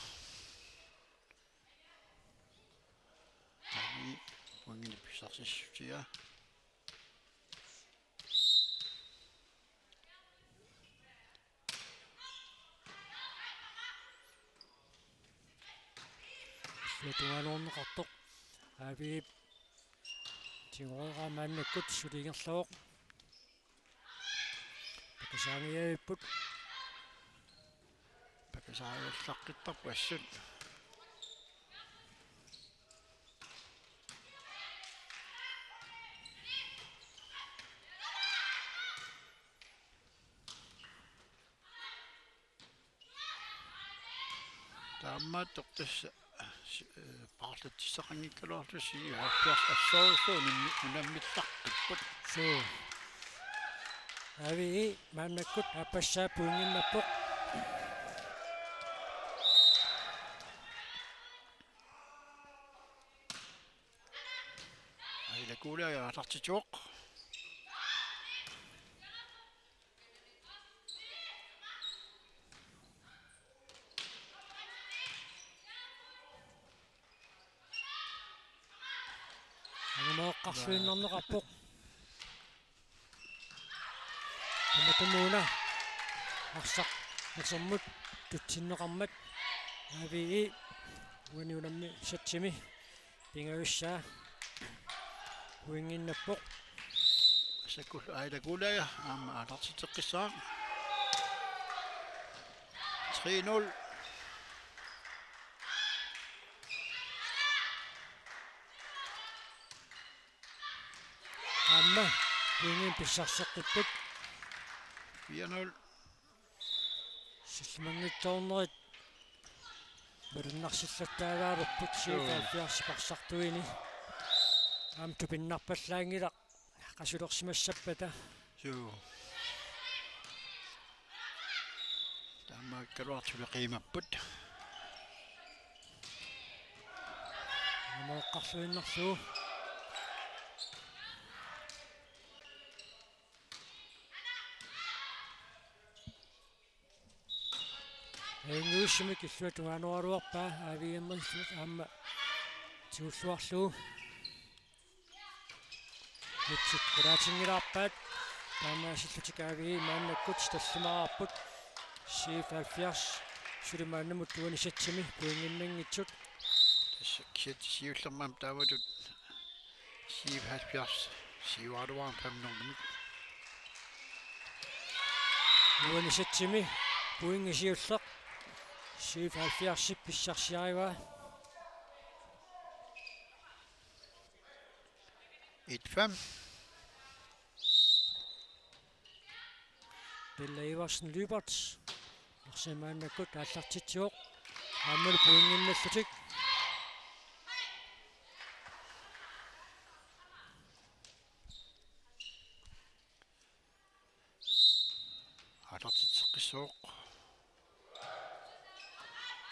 ави пуингин писсарсиссутига туалуорнеқартоқ ави тигоораамааннаккут сулигерлавоқ пакасаангиавиппут пакасаавиллаққиттарпу ассут таамааттоқ тасса паарлатсисақангиккалуарлуси 70 ассоорсуун унаммиллаққиппут суу ави мааннаккут апассаа пуингиннаппоқ айдакуулая аалартитуоқ angumooqqarluinnerneqarpoq tamatumuuna arsaq nasermut tutsinneqarmat avi uaniunammi satsimi pingaussaa uinginnappoq Masakul aida gulaya alartiteqqissaa 3-0. Amma puingin pissarseqqippat 4-0. силлмангитсоорнерит мернарсиллаттаавааруппут сиикаафиарсипарсартуини аам тупиннарпаллаангила qasулерсимассаппата Joo. Tämä kerrotsuli qiimapput. намаэққарлуиннарлуу энгүүшмик иллуатугаануаруарпаа авиэммэрсут аама тиуллуарлуу митсит кураатингилаарпаат таамаасиллутикаави мааннаккут таллимаарпут C70 сулимааннамут туанисатсими пуингиннангитсут Tässä siivullermaam taavatut 77 siivaruaan 500. туанисатсими пуингисиуллеқ C70 писсарсиариваа 1-5. Pelle Iversen Lyberts Arsimaannakut аллартитсуоq ааммал пуингинналлутик Alartiteqqissuuq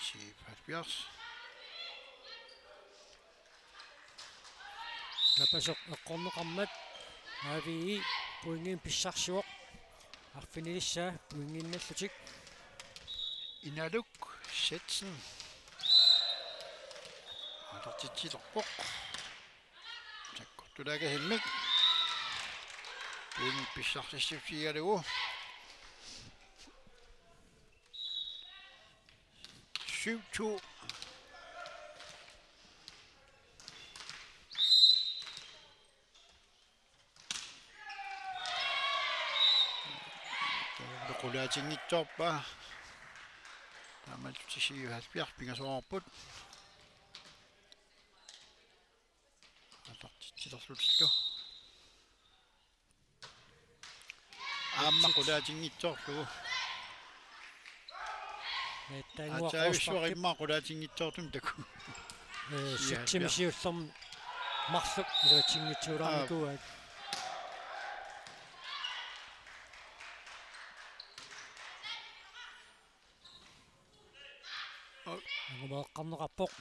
77. напасоq эққорнеқармат аавии пуингин писсарсуоq арфинилиссаа пуингинналлутик Inaluk Setsen. Alartitsilorpoq. Takkortulaga himmik. Puing pissarsissiusigalugu. 7-2. Qulaatinnittorpa taamaltisiuhalpiar pingasoorput atartitsilerlutillu aamma qulaatinnittorlugu ataavissuarimmaa qulaatinnittortum taku сиксимисиуллерм марлук илуатсингитсуулаарникуа агумаэққарнеқарпоқ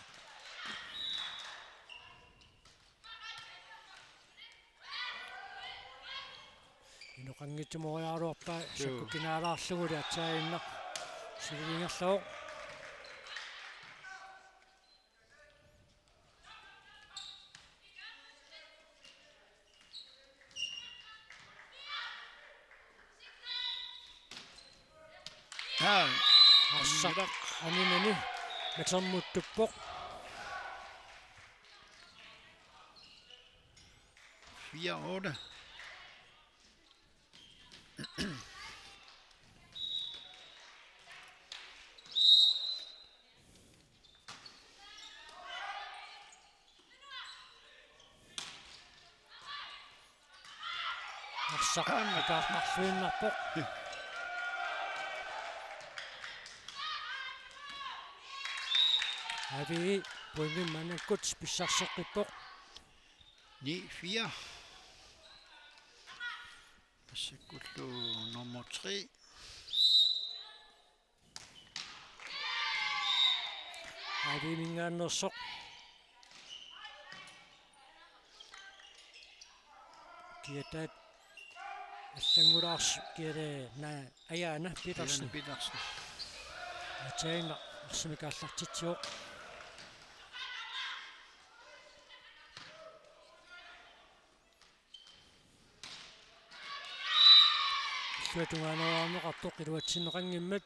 инуқангитсумориааруарпаа саккукинаалаарлугули атсааиннақ сулингерлоо арсақ анинани матермуттуппоқ 4-8. арсақ акаармарлуиннарпоқ ави пуингин манаккут писсарсеққиппоқ 9-4. Passakullu nummer 3. ави мингааннерсоқ киатат аллангулаарс кире на аяана питерсен Petersen. атаинга арсимикааллартитсиоқ суатугаанераамеқартоқ илуатсинеқангиммат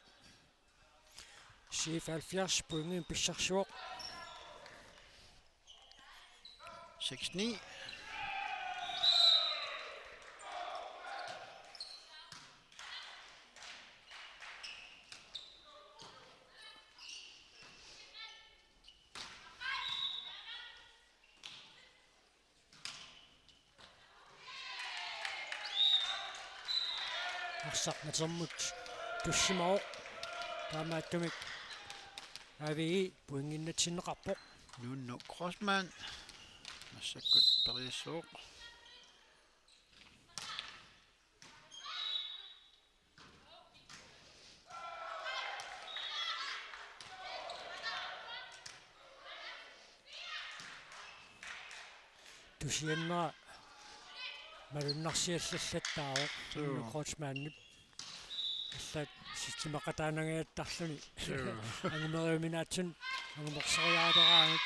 C70 пуингин писсарсуоқ 6-9. арсарнатермут туссимао таамааттумик ави пуингиннатсиннеқарпоқ Nunno Crossman. Massakut Parissuuq. тусианнера малуннарсиаллаллаттааро нуққотсмааннип аллат системақатаанагаяттарлуни ангумериуминаатсун ангуморсериаадораангит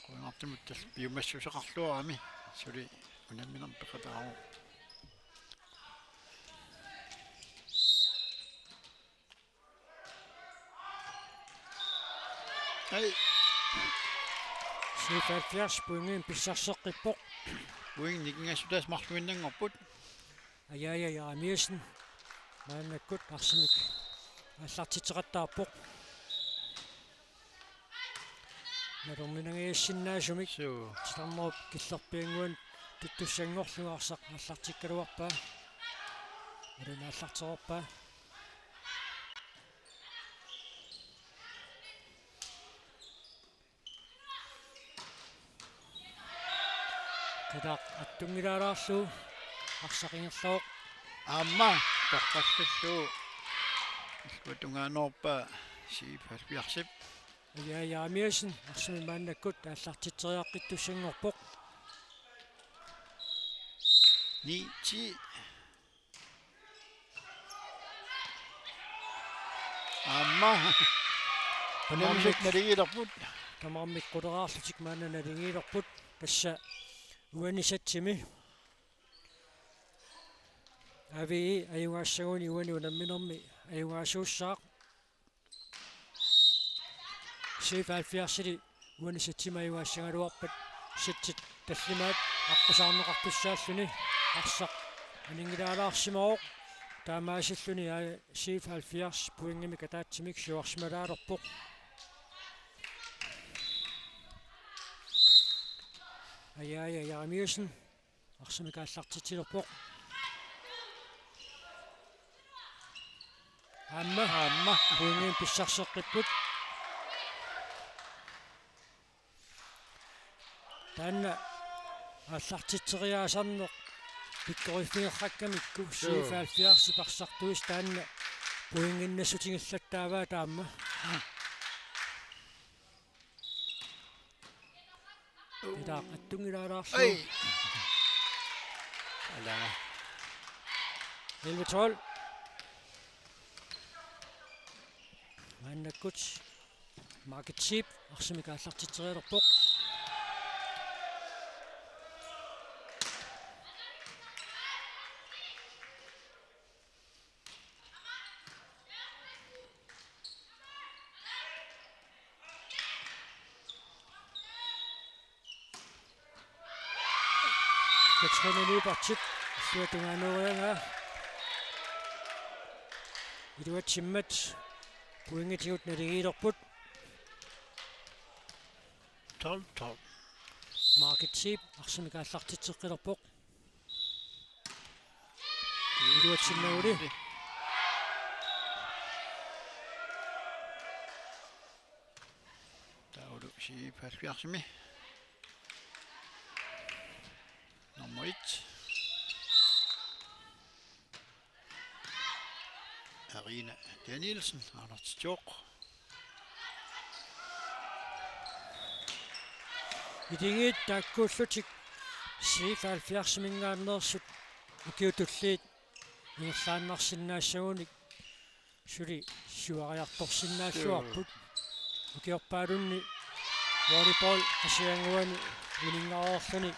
Qoinartumut tal piumassuseqarluarami suli unamminam peqataaru. Hey, сифалфиарс пуингин писсарсеққиппоқ uing nikingassutaas marluinnangorput. аяамиасн маанаккут арсимик аллартитеқаттаарпоқ наруминагиассиннаасумик So, тиларнеруп киллерпиангуан туттуссангорлугаарсақ аллартиккалуарпаа аллартерорпаа кадақ аттунгилаалаарлу арсақингерлоо amma tarqassallu illutungaanoorpa siipalpiarsip аяамиасн арсими маанаккут аллартитериаққиттуссангорпоқ Niti. Amma. Panamik naligilerput. тамармик қулераарлутик маанана лигиилерпут тасса уанисатсими ави аюнгаассагуни уани унамминерми аюнгаасууссаақ сифалфиарсили уанисатсима аюнгаассагалуарпат ситсит таллимаат аққусаарнеқартуссааллуни арсақ анингилаалаарсимаоқ таамаасиллуни сифалфиарс пуингими катаатсимик суарсималаалерпоқ аяамиусн арсимикааллартитилерпоқ амма пуингим писсарсеққиппут таанна аллартитсериаасарнеқ пиккориффингерраккамикку сифалфиарси парсартуис таанна пуингиннассутингиллаттааваа таама ида аттунгилаалаарлу Hey. Ala. 11-12 маннаккут маркетсип арсимикааллартитсериалерпоқ кэтрэнэлибартип суатунгаанерианга идуатсиммат пуингитигут налигиилерпут 12. маркетсип арсимикааллартитсеққилерпоқ идуатсиммагули Taulu siipalpiarsimi. Nummer 1. Arina Danielsen, Anders Tjok. идигит таккууллутик сифалфиарсимингааннерсут укиутуллиит ингерлааннарсиннаассагуник сули суариарторсиннааллуарпут укиорпаалунни волейбол асиангуани винингаоорлуни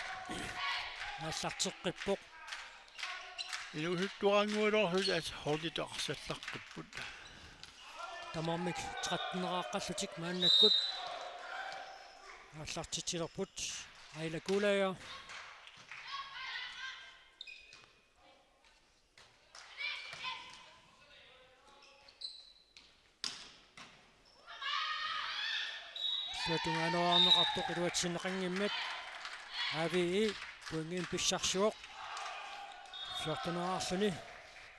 нааллартеққиппоқ Inuhutturanguulorlut at holditoqarsallaqqipпут. тамармик 13-нерааққаллутик мааннаккут ааллартитилерпут айлакулая суатунгаанераарнеқартоқ илуатсинеқангиммат ави puingin pissarsuoq 14-arluni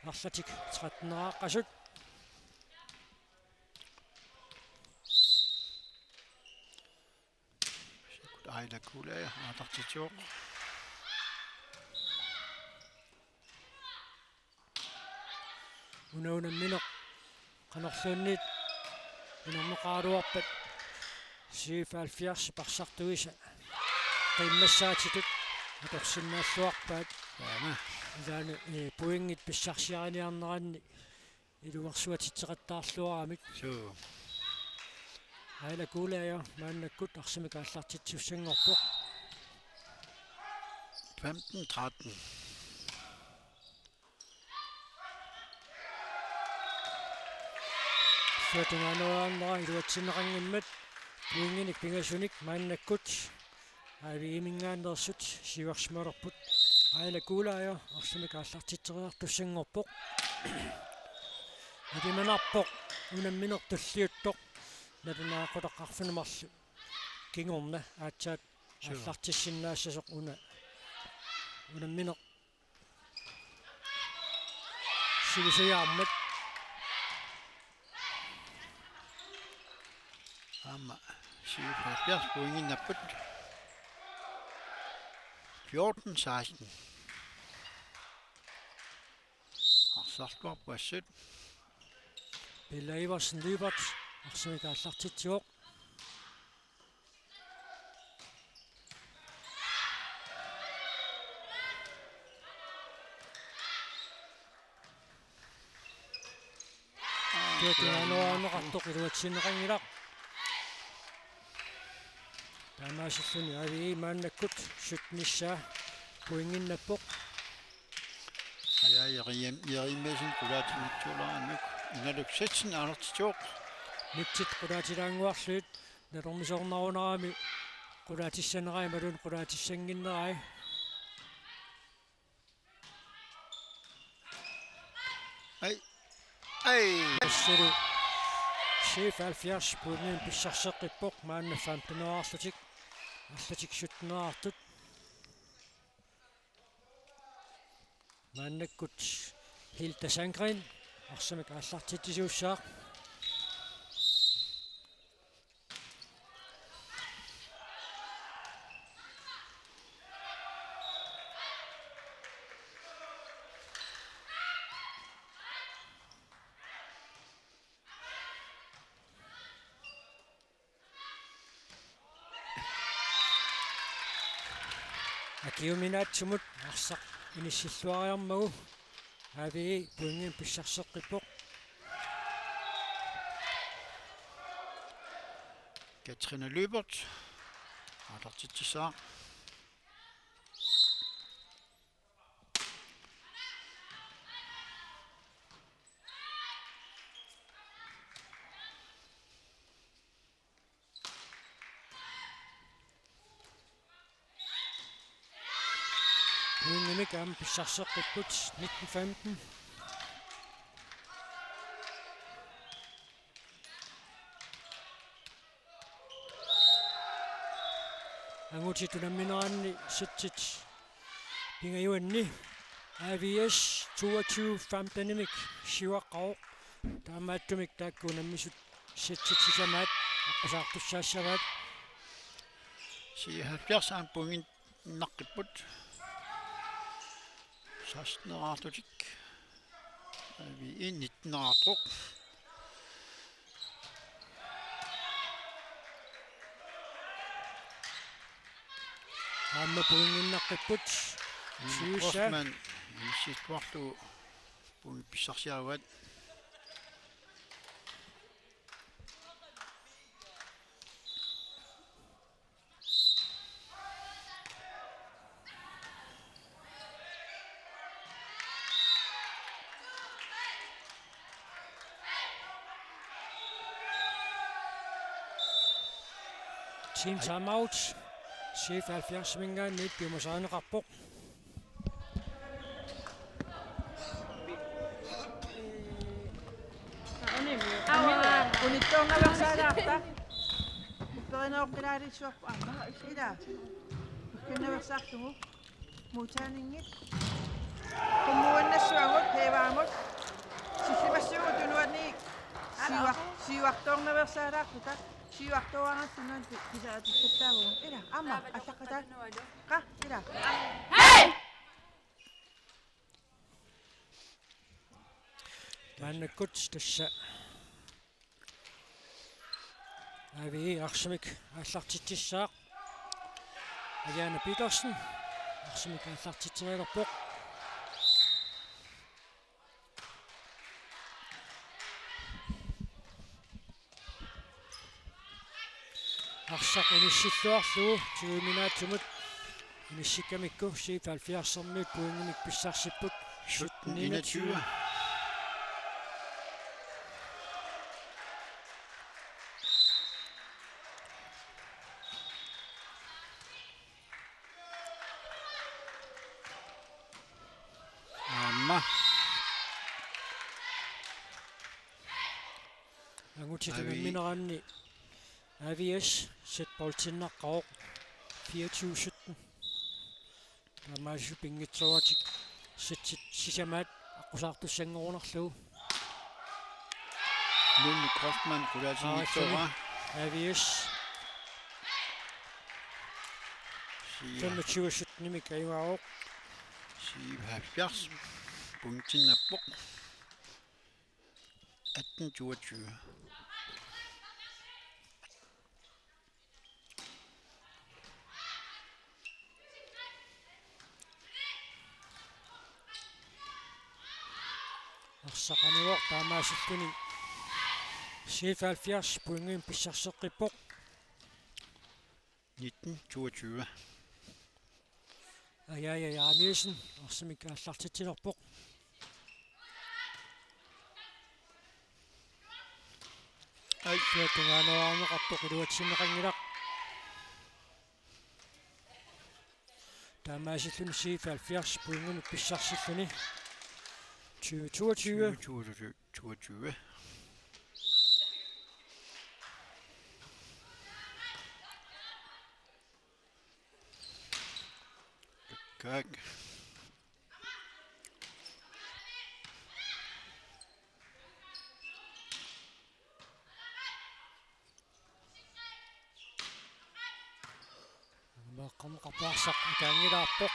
arlatik 13-aaqqasut Aila kuule aatartituoq unaunammineq qanorluunniit inormeqaaluarpat 77 parsartuisa qimmassaatitut atorsinnaalluarpaat taama ilaanu puingit pissarsiariniarneranni iluersuatitseqattaarluaramik suu aila kuulea maannakkut arsimik aallartitsussangorpoq 15-13 Søtunganuarnera iluatsinneqanngimmat puinginik pingasunik maannakkut aviimingaannersut siuarsmalerput aila kuulea arsimik aallartitseqertussanngorpoq adimanarpoq unamminertulliuttoq nalunaaqutaqarfunumarlu kingorna aatsaat аллартиссиннаассасоқ унамминеқ сивисиаармат Amma 77 poinginnapput 14-16 Arsarluarpuassut Pilla Iversen arsimik aallartitsuoq Søtunganuarneqartoq iluatsinneqangilaq Taamaasilluni avi maannakkut sutnissaa puinginnappoq Aja jerimesin kulaatinitsuulaannuk inaluk setsin aalertituoq mitsit qulaatilaanguarluut nalormisoornarunerami qulaatissanerai malun qulaatissanginnerai Ai assulu 77 puingin pissarseqqippoq maanna 15-arlutik arlutik 17-artut maannakkut Hilda Sandgren arsimik aallartitisuussaaq Akiuminaatsumut arsaq inissilluariarmagu avi puingin pissarseqqippoq Katrine Løbert aalertitsaaq puingimik am pissarseqqipput 19-15 angutitunammineraanni sitsit pingajuanni AVS 22-15-imik siuaqqaroq taamaattumik taakkuunammisut sitsitsisamaat aqqasaartussaassamaat 77 aan poingin naqqiput 16-arlutik avi 19-artruq aamma puinginnaqqipпут siussa Osman insittuarlu puing pissarsiaruat team timeout 77 mingaanniit piumasaaneqarpoq Unittoongaversaalaarta upperinooqqilaarissuarpu illa kinnaversaartugu muutaaningit qummuannassuagut heevaamut sissimassugут tunuanni siuartoornaversaalaartuta siuartoarangassunan pisaatittattaavugun ila amma allaqata qa ila Maannakut tassa avi arsimik аллартитсissaaq Ajana Petersen arsimik аллартитсериилерпоq арсақ инissилluarlugu 20 минуутсумут инissиккамикку 77 puingimik pissarsipput 17-21 Angutitun mineranni AVS setboltinnaqqaroq 24-17 Amaassu pingitsuatik sisamaat aqusaartussangorunerlugu Lund Crossman kulaasinnitsuara AVS 25-17 nimik ayuaroq 77 punktinnappoq 18-22 Arsaqaniuaq taamaasilluni 77 puingim pissarseqqippoq 19-22 Ajaya Jarmiesen arsimik аллартитсилерпоq Tugaanoarneqarpoq iluatsinneqangilaq taamaasilluni 77 puingim pissarssilluni 22 Kak Maqamuqarparsaq itaangilaarpoq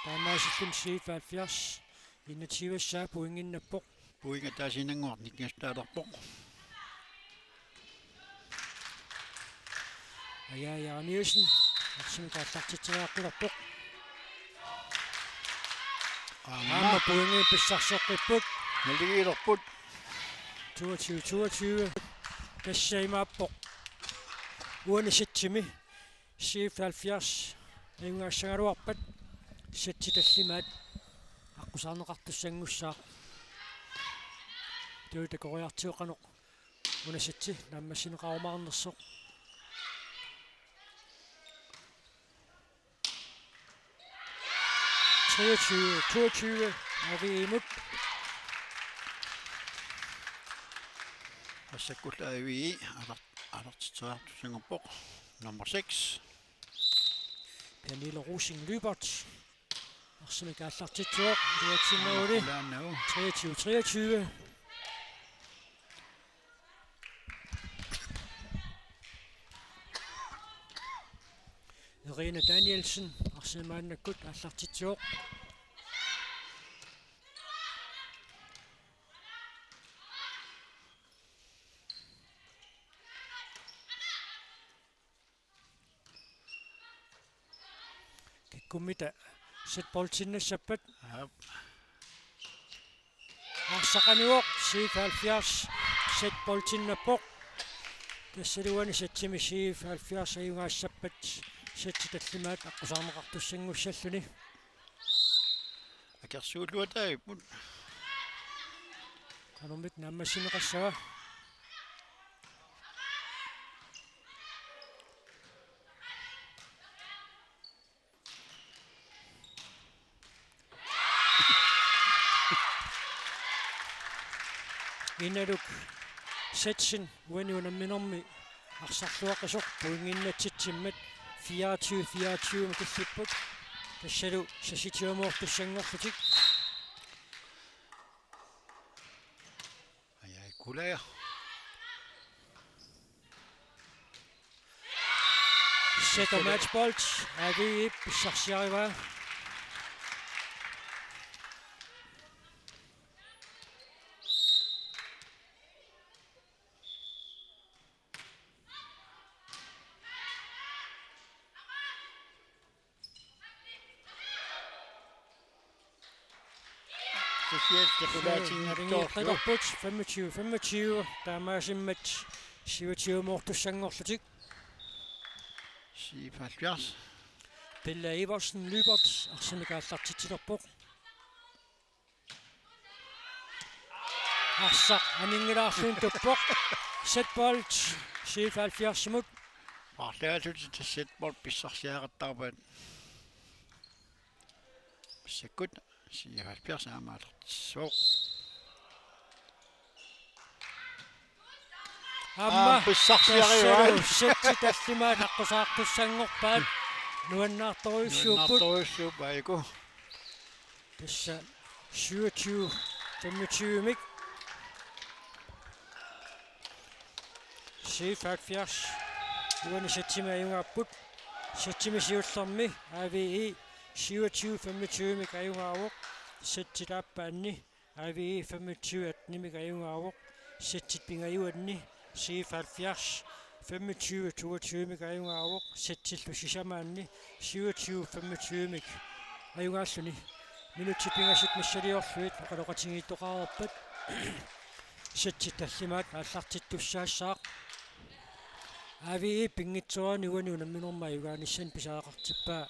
taamaasillun 77 inatiivassaa puinginnappoq puinga taasinanguarnik ngastaalerpoq Ajaya Jarmiesen arsimik аллартитсериаққилерпоq Amma puingim pissarseqqipput naligiilerput 22 kassaimaappoq uanisitsimi 77 ayungaassangaluarpat sattitallimaat аққусаарнеқартуссангуссаақ туутакориартиоқаноқ унасатси наммассинеқарумаарнерсоқ Treogtyve avimut Assakkulla AVI alertiteraartussangerpoq nummer 6 Pernille Rosing Lybert arsimik аллартитсуоқ иluatsinneruli 23 Irina Danielsen arsimaannakkut аллартитсуоқ Kikkumita setboltinnassappat Arsaqaniuoq 77 setboltinnappoq Tassaluani satsimi 77 ayungaassappat sattitallimaat аққусаарнеқартуссангуссаллуни акерсуулуатаагиппут канумит наммассинеқассава Inaluk satsin uaniunamminermi арсарлуаққисоқ пуингиннатситсиммат 24 киллиппут тассалу саситиумуортуссангорлутик Ай кулая. сета матчболт ави писсарсиарива Specielt regulatiingattoorlu. qilorput 25 таамаасиммат 27-муортуссангорлутик 77. Pelle Eversen Lybert арсимикааллартитсилерпоқ арсақ анингалаарлуун туппоқ сетболт 77-мут Арлаатут тассатбол писсарсиаагаттарпаат. Писсаккут 77 аамаалертиссооқ. амма писсарсиариваа. сетти таллимаат аққусаартуссангорпаат нуаннаарторуйссууппут Айку. тасса 27-25 мик 77 Юуни сеттимааюнгаарпут сеттимисиуллерми АВИ 27-25 мик аюнгааруоқ сеттилааппаанни АВИ 25-атни мик аюнгааруоқ сеттит пингаюанни 77 25-22 мик аюнгааруоқ сеттиллу сисамаанни 27-25 мик аюнгааллуни минутти пингасут массалиорлуит оқалоқатингииттоқарерпат сеттит таллимаат ааллартиттуссаассаақ АВИ пингитсуани уани унамминорма югааnissan писаақартиппаа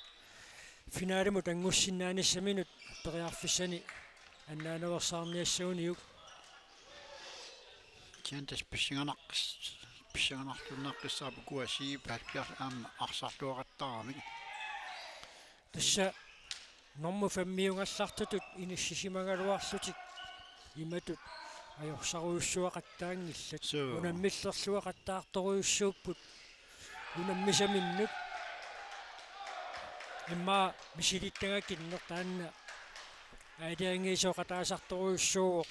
финаалиму тангуссиннааниссаминут периарфиссани аннаанерсаарниассауниук Кентас писсиганарлунеққиссаапу куасии паалпиар аама арсарлуақаттарамик. тасса норму фаммиунгаллартутут иниссисимагалуарлутик иматут ajorsaruussuaqattaangillat unamмиллерлуақаттаарторуйуссууппут унаммисаминнут имма мисилиттагакиннер таанна аалиангиисоқатаасарторуйуссууо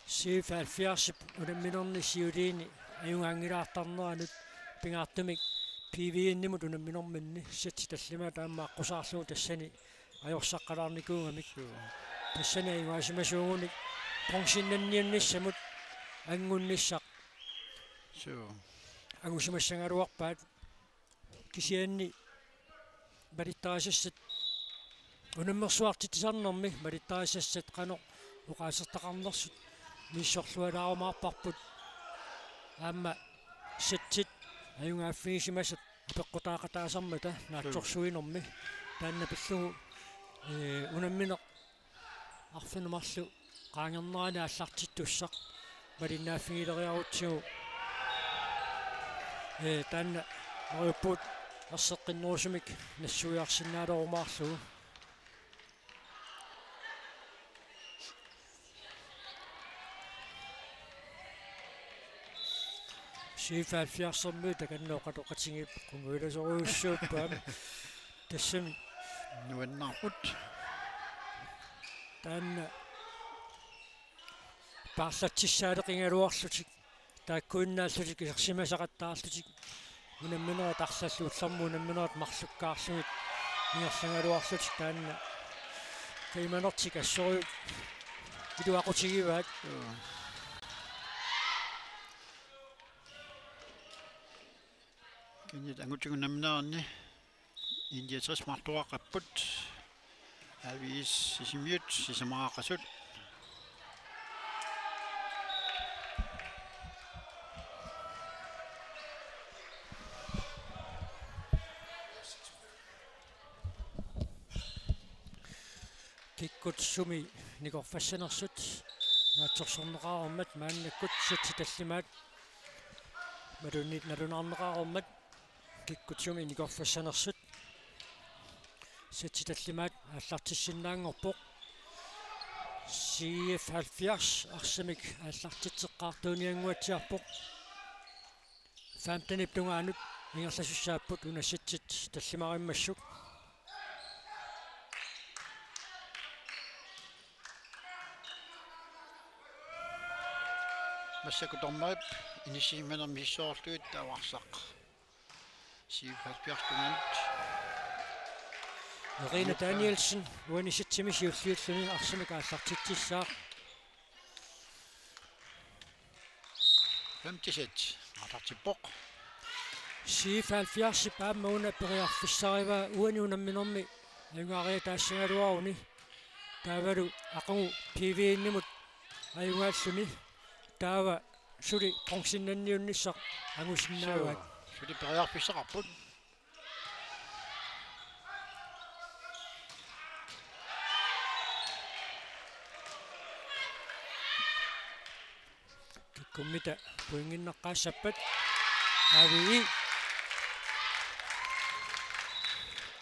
сифалфиарсип унамминернисиулиини аюнгаангилаартарнеранут пингаартумик пивииннимут унамминорминни сатси таллима таамма аққусаарлуу тассани ajorsaqqalaarnikuungamik тассани аюнгаасимасуугуник Pongsinanniannissamut angunnissaq агусимассангалуарпаат кисианни малиттаасассат унаммерсуартитисарнерми малиттаасассат qano уqaасертақарнерсут миссорлуалаарумаарпарпут аама сатсит аюнгааффигисимасат апеққутаақатаасармата наатсорсуинерми таанна пиллугу унамминеқ арфинумарлу qaangernerani аллартиттуссақ малиннааффигилериарутсигу таанна оюппут арсеққиннерусумик нассуиарсинаалерумаарлугу сифалфиарсэрми таканнеоқатоқатингип кунгуиласоруйуссууппаами тассами нуаннаарпут таанна паарлатсиссаалеқингалуарлутик тааккуиннааллутик исерсимасақаттаарлутик унамминерат арлаллууллэрму унамминерат марлуккаарлугит ингерлангалуарлутик таанна кайманертик ассориу илуақутигиваат кенит ангутигунамнаарни индиатрис мартуаққаппут авис сисимиут сисамаақасут киккутсуми никорфассанерсут наатсорсорнеқарермат мааннаккут сатси таллимаат малунит налунаарнеқарермат киккутсуми никорфассанерсут сатси таллимаат ааллартиссиннаангорпоқ CF 70 арсамик ааллартитсеққартууниангуатсиарпоқ 15 иптунгаанут ингерласуссааппут унассатсит таллимариммассук массакутормарип инисиманерми соорлуит таварсақ 77 тунгант Irina Danielsen uanisitsimi siulliulluni arsimik aallartitsissaaq 57 артартиппоқ 77 paamma una periarfissariva uani unamminermi ayungaria taassingaluaruni taavalu aqangu PV-innimut ayungaalluni taava suli qonsinnanniunnissaq angusinnaaguat suli periarfissaqarput kummita puinginnaqqaassappat aavii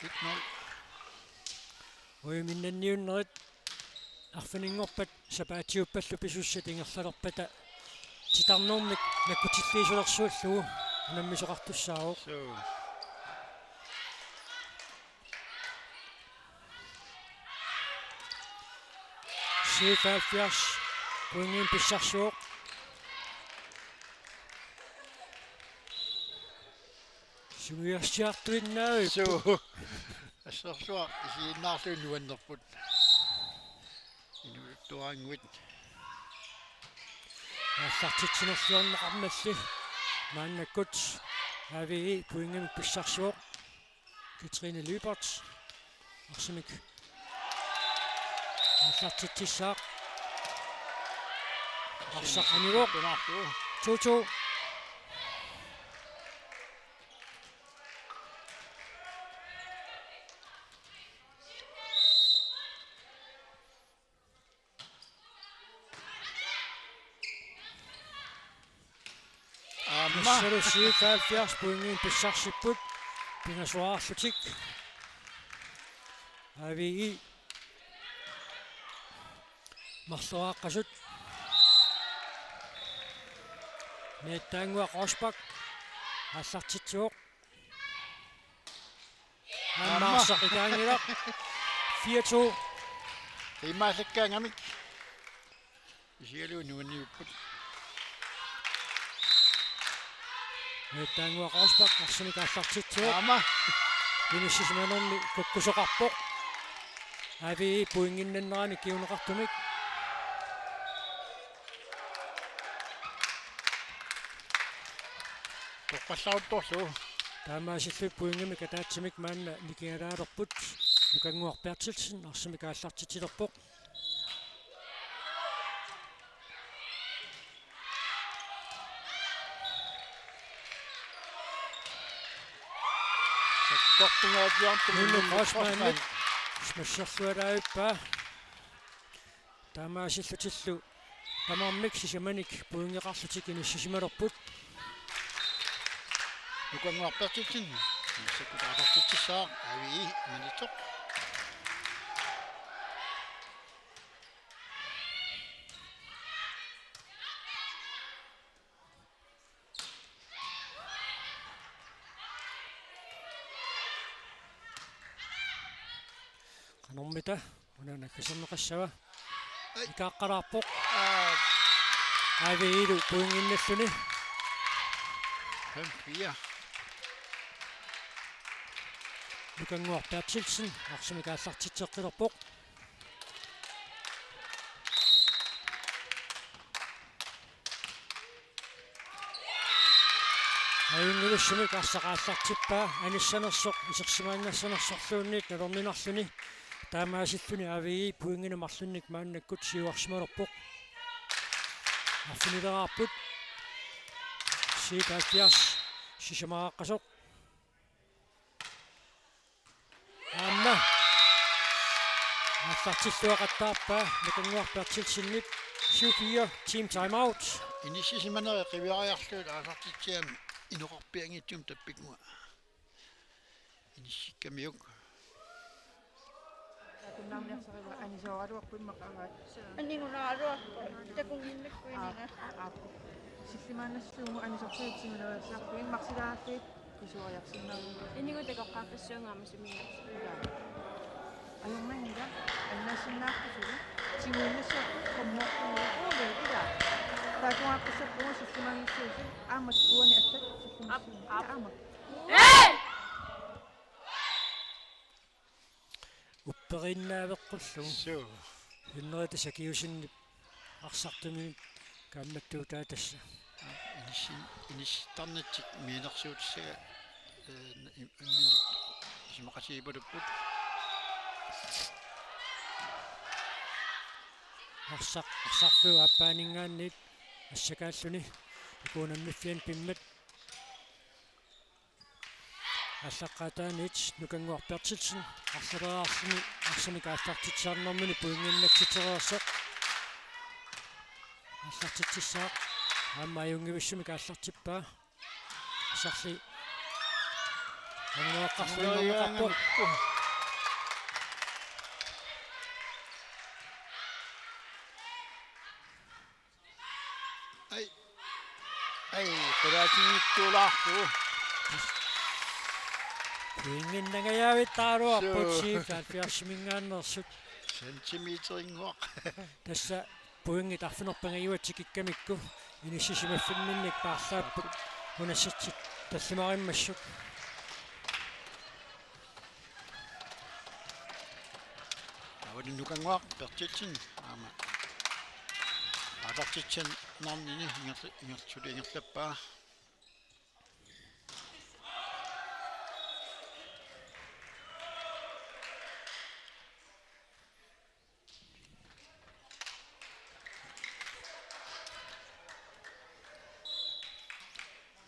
1-0 uiminnanniunnerit arfininngorpat sapaatiuppallu pisussat ingerlalerpata titarnermik nakkutilliisulersuullugu unammisoqartussaaruq so 77 puingin pissarsuuq suiarsiartuinnaavi so ассерсуа исииннаарлуун нуаннерпут инуттуаангуит ассартитсинерлуарнеқарналли мааннаккут ави puingin pissarsuuq Katrine Lübert арсимик ассартитсаақ арсақанилуq 2-2 Massalo 77 puingin pissarsipput pinasuarlutik avi marluaqqasut neettaanguaq Rosbak аллартитсуоq аммаарсақ икаангилақ 4-2 имаалаккаангамик исиалуу нуанниуппут neettaanguaq Rosbak арсимик аллартитсуоq ама инисисманерми куккусоқарпоқ ави puinginnannerani kiuneqartumik тоққалларутторлу таамаасиллу puingimi катаатсимик маанна никигалаалерпут нукангуарпиартилсин арсимик ааллартитилерпоқ тоқтунгаатиартум смассерлуалаиппа таамаасиллутиллу тамармик сисаманик puingeqarlutik иниссисималерпут нукангуарпиартилсин массакутаартартитсаа ави манитоқ qanermita unanakkaserneqassava ikaqqalaarpoq aviilu puinginnalluni 5-4 nukanguarpiartilsin arsimik aallartitseqqilerpoq ayungilussimik arсақааллартиппаа анissанерсоқ исерсимааннассанерсорлуунниит налернинарлүни таамаасиллүни авии puinginamарлунник мааннаккут сиуарсималерпоқ арфинилераарпут 77 сисамааққасоқ амма ааллартиллуақаттаарпаа накангуарпиартилсиннип 7-4 team time out инисисиманери қивиариарлуут аасартитсиам инеқарпиангитсум таппикуа инисиккамиук Kunnaamniarsariva anisaualuarpimмақараат Anningunaaruarpu takungimmikkuiniga. силлимааннассуугу анисорсуутсималуассаарпуин марсилааффит кисуариарсиннаагу Anninguteqoqqaappassuungaama suminnarsu. аюрманга аннассиннааққусули тигуиннассаа коммоққуа ила таакуа писсаппугу силлимагиссуусу аамат уани ассат силлимассуун аама уппериннаавеққуллу So. иннерата сакиусинни арсартуми камматтуутаа тасса Inistannattik miinersuutisaga simaqasiipulupпут арсарфу аппаанингаанниит ассакааллуни икуунаммиффиан пиммат аллаққатааниит нукангуарпиартитсин арлераарсини арсами кааллартитсаарнэрмуни пуингиннакситерерсеқ аллартитсissaaq ааммаюнгивиссуми кааллартиппаа сарли ануаққарфуиннернеқарпу ай qulaatinikkuulaarpu пуингиннагаяавиттааруарпут сииф алфиарсимингааннерсут сантиметриннуақ тасса пуинги тарфинерпангаюатсик иккамикку иниссисимаффиннинник паарлааппут унассатсит таллимариммассут авали нукангуақ пертитсин аама атартитсин нарнини ингерлулингерлаппаа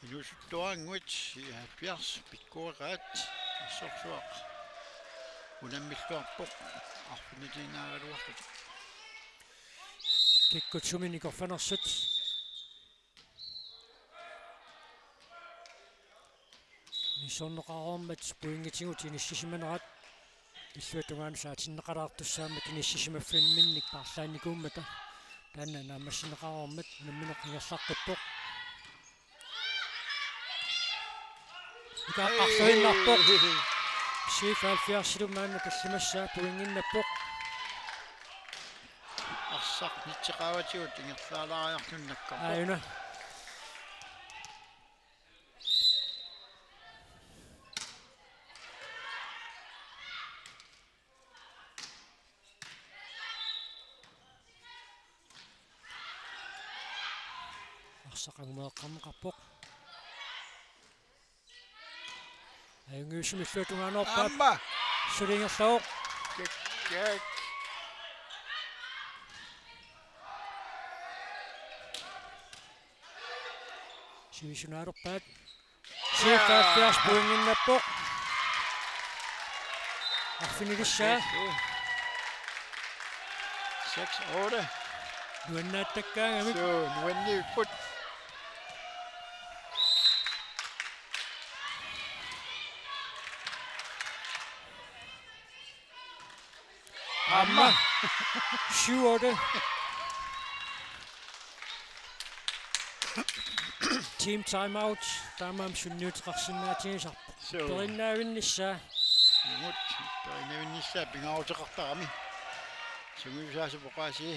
Illusutuanguit 70 pikkuaqaat issorsuaq unammiluarpoq arfunitiinaaгаluartut киккутсумини корфанерсут нисорнеқаруармат пуингитигут иниссисиманерат иллуатунгаан саатиннеқалаартуссаамат иниссисимаффимминник парлааникууммата таанна наамассинеқаруармат намминеқингерлаққиппоқ икааққарсуиннарпоқ сифалфиарсилумаанна таллимассаа пуингиннаппоқ арсақ нитсеқааватигут ингерлаалаариартуннаккарпоқ ааюна арсақангумеэққармеқарпоқ аюнгиусумиллуатунгаанерпаап амма сулингерлаоқ кек сивисунаарерпаат сиифааффиарс пуингиннаппоқ арфинигиссаа 6-8 нуаннааттаккаагамик so nuanniupput амма 7-8 team time out таамаам сунниутеқарсинаатигисарпу so периннаавиннссаа мут периннаавиннссаа пингаутеқартарами сунгивсаасу поқааси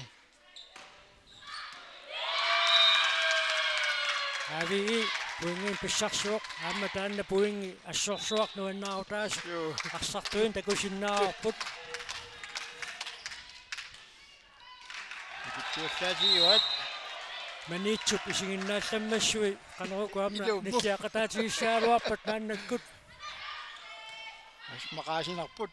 ави пуингин писсарсуоқ аама таанна пуинги ассорсуақ нуаннаарутаас so арсартуин такусиннаарпут икиттуассаасиуат манитсуп исигиннаалламмассуи канерукуамна Илумму. ниллиақатаатигиссаалуарпат нааннаккут асмақаасинарпут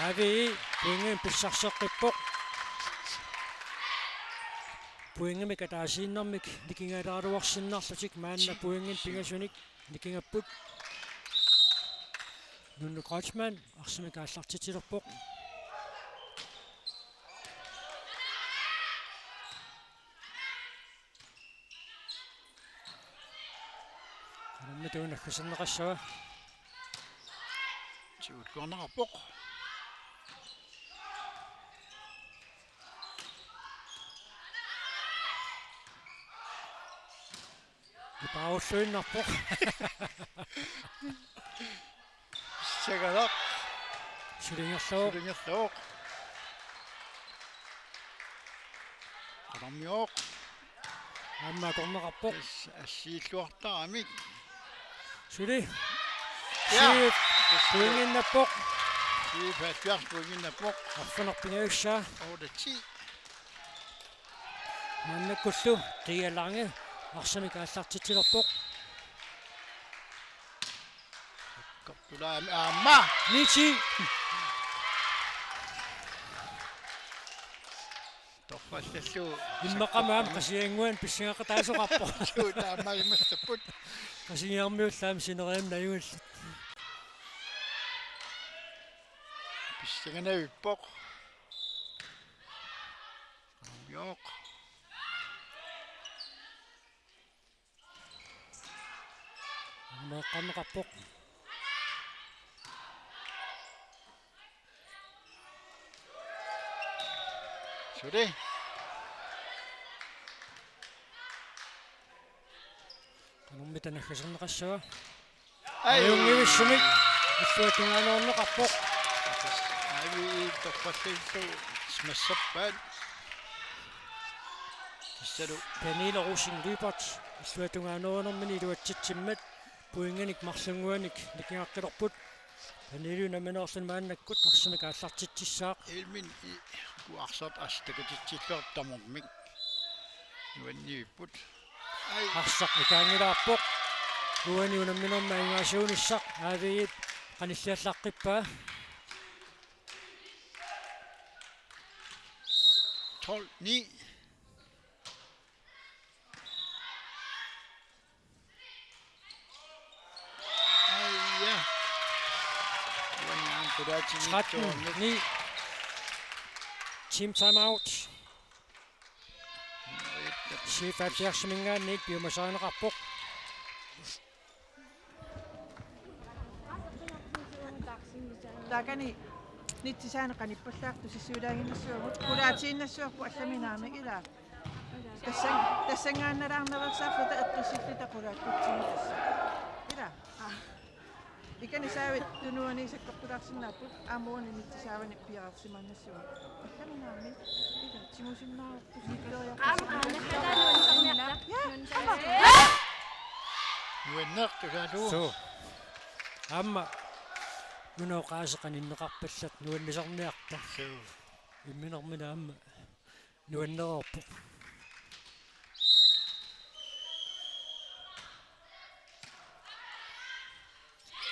ави пуингин писсарсеққиппоқ пуингими катаасииннэрмик никингаалааруарсиннаарлутик маанна пуингин пингасуник никингаппут нунну крочман арсами кааллартитилерпоқ канамма туунаккусернеқассава сиуллуарнеқарпоқ ипауллуиннарпоқ Segalak. сулингерлуоқ Sulingerluoq. Qalarmiuoq. аама корнеқарпоқ Ассииллуартарамик. сули Ja. суингиннаппоқ Сифаатиарпугиннапоq. арфанерпингаюссаа Оодати. маннаккуллу тиаларанге арсамик ааллартитилерпоқ Kortulaami aamma. нити Torfallalluu. иммақамаам қасиангуан писсингақатаасоқарпоқ Suutaammalimассаппут. қасингиармиуллаам синериам наюуллу Писсиганавиппоq. Qalarmiuoq. меққанеқарпоқ Suli. кануммитанаггасернеқассава Ai. аюнгивиссумик иссуатунгаанернеқарпоқ Avi torfallallu smassappaat. Tissalu. Pernille Rosing Lybert иссуатунгаанернэрмини илуатситсиммат пуинганик марлунгуаник никингаққилерпут Pernille наминерлун мааннаккут арсамик ааллартитсissaaq Ilmin i kuarsat astakutitsilluar tamormik. Nuanniipput. Ai. арсақ икаангилаарпоқ уани унамминерма ингаасуунissaq аавиит qanillallaaqqipпаа 12-9. Ai ja. Nuanniaan pulaatimittuarmik. 13-9 team timeout сифаатиарсимингаанник пиумасаарнеқарпоқ Taakani nittisaana qanippallaartu sissuulaaginnassуагут кулаатииннассуарпу алламинаамик илаа тассангаанналаарнаварсааффута эққиссиллита кулааккутсимитасса илаа икани саавит тунуани саккортулаарсинааппут аамуани нитсисаавани пиарарсимаанассуа алламинаамик илаа тимусиннаарпу Nuanneertugalu. so амма нуноқаасеқаниннеқарпаллат нуаннисарниарта So. имминермина амма нуаннерорпу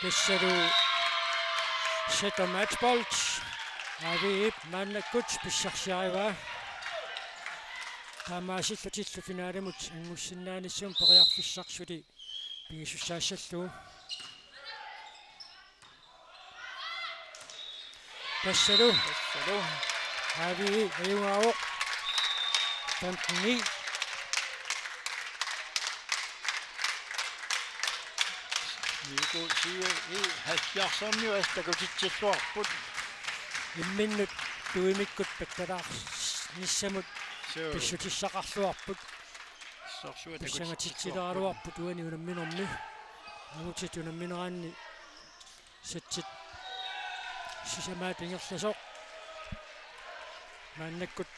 тассалу сета матчболт авиип маннаккут писсарсиарива таамаасиллутиллу финаалимут ангуссиннааниссуум периарфиссарсули пигисуссаассаллу тассалу Tassalu. авии аюнгааоқ 15-9 Niku siu i hassiarsorniu astakutitsilluarput. имминнут туимиккут патталаар ниссамут So. писсутиссақарлуарпут Sorsuat писсангатитсилераруарпут уани унамминерми амутит унамминераанни сатсит сисамаат ингерласоқ мааннаккут